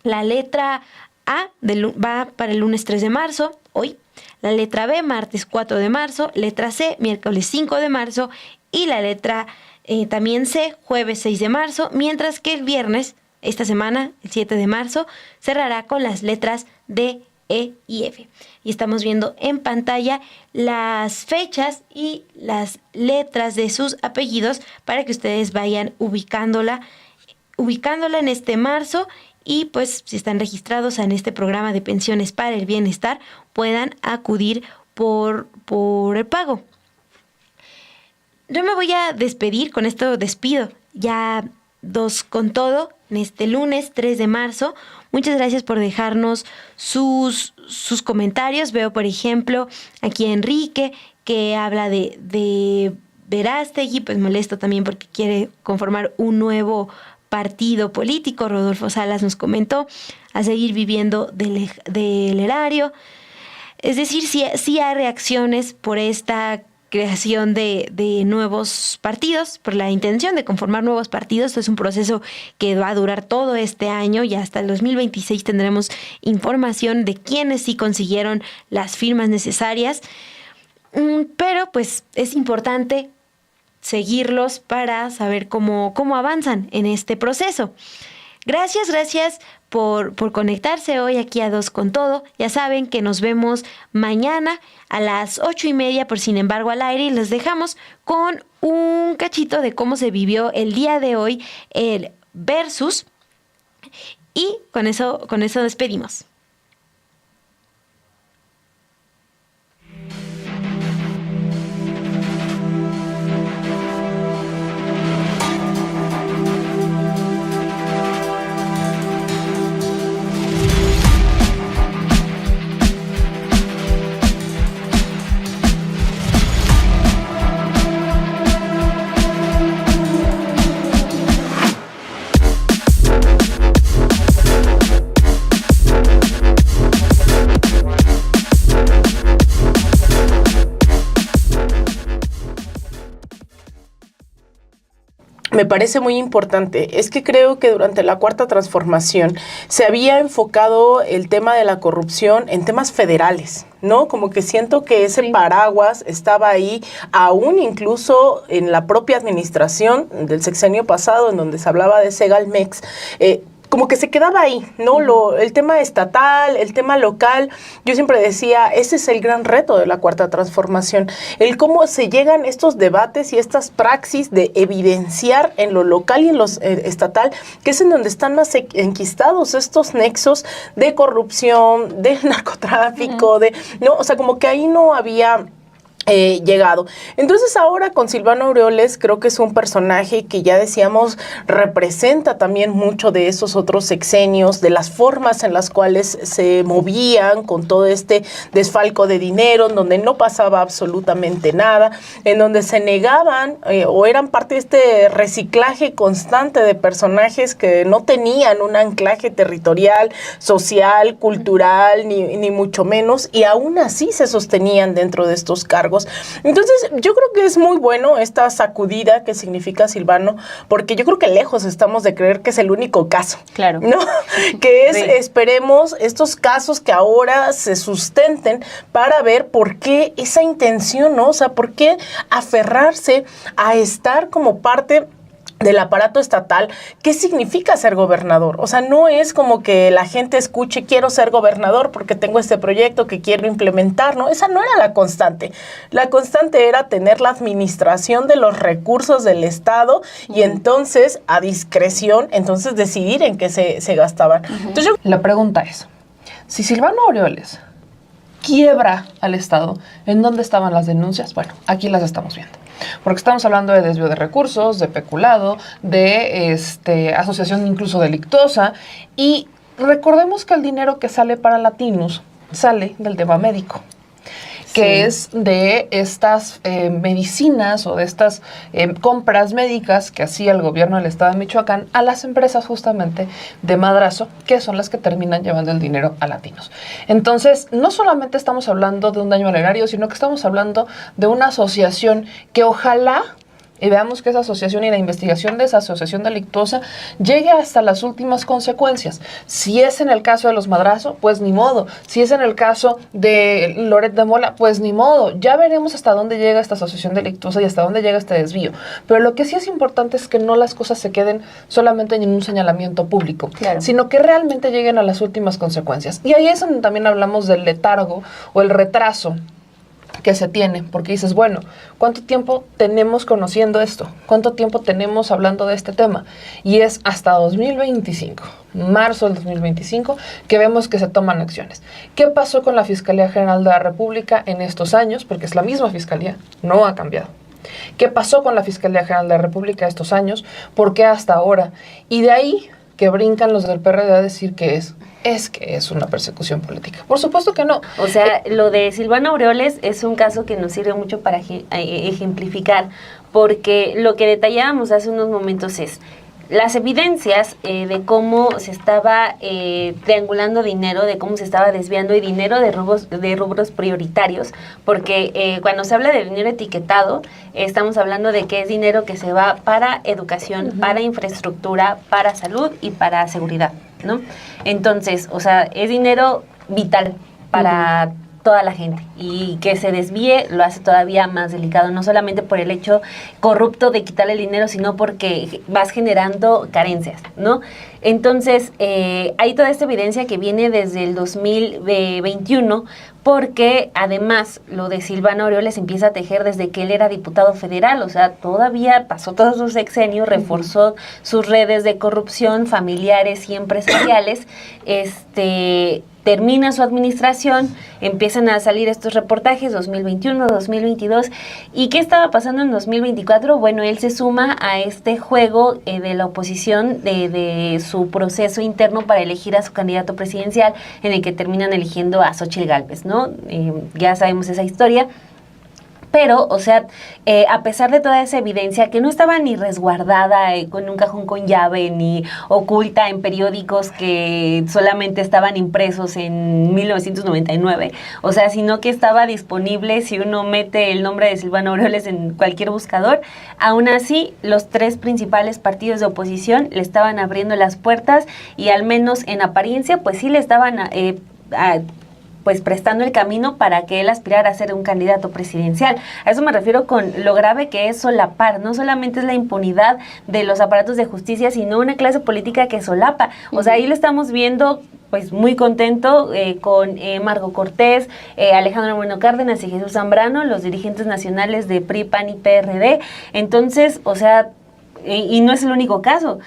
La letra A va para el lunes 3 de marzo, hoy. La letra B, martes 4 de marzo. Letra C, miércoles 5 de marzo. Y la letra también C, jueves 6 de marzo. Mientras que el viernes, esta semana, el 7 de marzo, cerrará con las letras D, E y F. Y estamos viendo en pantalla las fechas y las letras de sus apellidos para que ustedes vayan ubicándola en este marzo. Y pues si están registrados en este programa de pensiones para el bienestar, puedan acudir por el pago. Yo me voy a despedir, con esto despido ya Dos con Todo en este lunes 3 de marzo. Muchas gracias por dejarnos sus comentarios. Veo, por ejemplo, aquí a Enrique, que habla de Verástegui, pues molesto también porque quiere conformar un nuevo partido político. Rodolfo Salas nos comentó a seguir viviendo del erario. Es decir, sí hay reacciones por esta creación de nuevos partidos, por la intención de conformar nuevos partidos. Esto es un proceso que va a durar todo este año y hasta el 2026 tendremos información de quiénes sí consiguieron las firmas necesarias. Pero pues es importante seguirlos para saber cómo avanzan en este proceso. Gracias por conectarse hoy aquí a Dos con Todo. Ya saben que nos vemos mañana a las 8:30 por Sin embargo al aire, y les dejamos con un cachito de cómo se vivió el día de hoy el versus, y con eso despedimos. Me parece muy importante. Es que creo que durante la Cuarta Transformación se había enfocado el tema de la corrupción en temas federales, ¿no? Como que siento que ese paraguas estaba ahí, aún incluso en la propia administración del sexenio pasado, en donde se hablaba de Segalmex, como que se quedaba ahí, ¿no? El tema estatal, el tema local. Yo siempre decía, ese es el gran reto de la Cuarta Transformación, el cómo se llegan estos debates y estas praxis de evidenciar en lo local y en lo estatal, que es en donde están más enquistados estos nexos de corrupción, de narcotráfico, no, o sea, como que ahí no había llegado. Entonces ahora con Silvano Aureoles creo que es un personaje que ya decíamos representa también mucho de esos otros sexenios, de las formas en las cuales se movían con todo este desfalco de dinero, en donde no pasaba absolutamente nada, en donde se negaban o eran parte de este reciclaje constante de personajes que no tenían un anclaje territorial, social, cultural, ni mucho menos, y aún así se sostenían dentro de estos cargos. Entonces, yo creo que es muy bueno esta sacudida que significa Silvano, porque yo creo que lejos estamos de creer que es el único caso. Claro. ¿No? Que es, esperemos, estos casos que ahora se sustenten para ver por qué esa intención, ¿no? O sea, por qué aferrarse a estar como parte del aparato estatal. ¿Qué significa ser gobernador? O sea, no es como que la gente escuche, quiero ser gobernador porque tengo este proyecto que quiero implementar, ¿no? Esa no era la constante. La constante era tener la administración de los recursos del Estado y entonces, a discreción, entonces decidir en qué se gastaban. Entonces, la pregunta es, si Silvano Aureoles quiebra al Estado, ¿en dónde estaban las denuncias? Bueno, aquí las estamos viendo. Porque estamos hablando de desvío de recursos, de peculado, de asociación incluso delictuosa, y recordemos que el dinero que sale para Latinos sale del tema médico, que es de estas medicinas o de estas compras médicas que hacía el gobierno del estado de Michoacán a las empresas justamente de madrazo, que son las que terminan llevando el dinero a Latinos. Entonces, no solamente estamos hablando de un daño al erario, sino que estamos hablando de una asociación que ojalá y veamos que esa asociación y la investigación de esa asociación delictuosa llegue hasta las últimas consecuencias. Si es en el caso de los Madrazo, pues ni modo. Si es en el caso de Loret de Mola, pues ni modo. Ya veremos hasta dónde llega esta asociación delictuosa y hasta dónde llega este desvío. Pero lo que sí es importante es que no las cosas se queden solamente en un señalamiento público, sino que realmente lleguen a las últimas consecuencias. Y ahí es donde también hablamos del letargo o el retraso que se tiene, porque dices, bueno, ¿cuánto tiempo tenemos conociendo esto? ¿Cuánto tiempo tenemos hablando de este tema? Y es hasta 2025, marzo del 2025, que vemos que se toman acciones. ¿Qué pasó con la Fiscalía General de la República en estos años? Porque es la misma Fiscalía, no ha cambiado. ¿Qué pasó con la Fiscalía General de la República estos años? ¿Por qué hasta ahora? Y de ahí que brincan los del PRD a decir que es una persecución política. Por supuesto que no. O sea, lo de Silvano Aureoles es un caso que nos sirve mucho para ejemplificar, porque lo que detallábamos hace unos momentos es las evidencias de cómo se estaba triangulando dinero, de cómo se estaba desviando y dinero de rubros prioritarios, porque cuando se habla de dinero etiquetado, estamos hablando de que es dinero que se va para educación, para infraestructura, para salud y para seguridad, ¿no? Entonces, o sea, es dinero vital para toda la gente, y que se desvíe lo hace todavía más delicado, no solamente por el hecho corrupto de quitarle el dinero, sino porque vas generando carencias, ¿no? Entonces, hay toda esta evidencia que viene desde el 2021, porque además lo de Silvano Aureoles empieza a tejer desde que él era diputado federal, o sea, todavía pasó todo su sexenio, reforzó sus redes de corrupción familiares y empresariales, termina su administración, empiezan a salir estos reportajes, 2021, 2022, ¿y qué estaba pasando en 2024? Bueno, él se suma a este juego de la oposición, de su proceso interno para elegir a su candidato presidencial, en el que terminan eligiendo a Xóchitl Gálvez, ¿no? Ya sabemos esa historia. Pero, o sea, a pesar de toda esa evidencia que no estaba ni resguardada con un cajón con llave, ni oculta en periódicos que solamente estaban impresos en 1999, o sea, sino que estaba disponible si uno mete el nombre de Silvano Aureoles en cualquier buscador, aún así los tres principales partidos de oposición le estaban abriendo las puertas y al menos en apariencia, pues sí le estaban pues prestando el camino para que él aspirara a ser un candidato presidencial. A eso me refiero con lo grave que es solapar. No solamente es la impunidad de los aparatos de justicia, sino una clase política que solapa. O sea, ahí lo estamos viendo pues muy contento con Marco Cortés, Alejandro Moreno Cárdenas y Jesús Zambrano, los dirigentes nacionales de PRI, PAN y PRD. Entonces, o sea, y no es el único caso.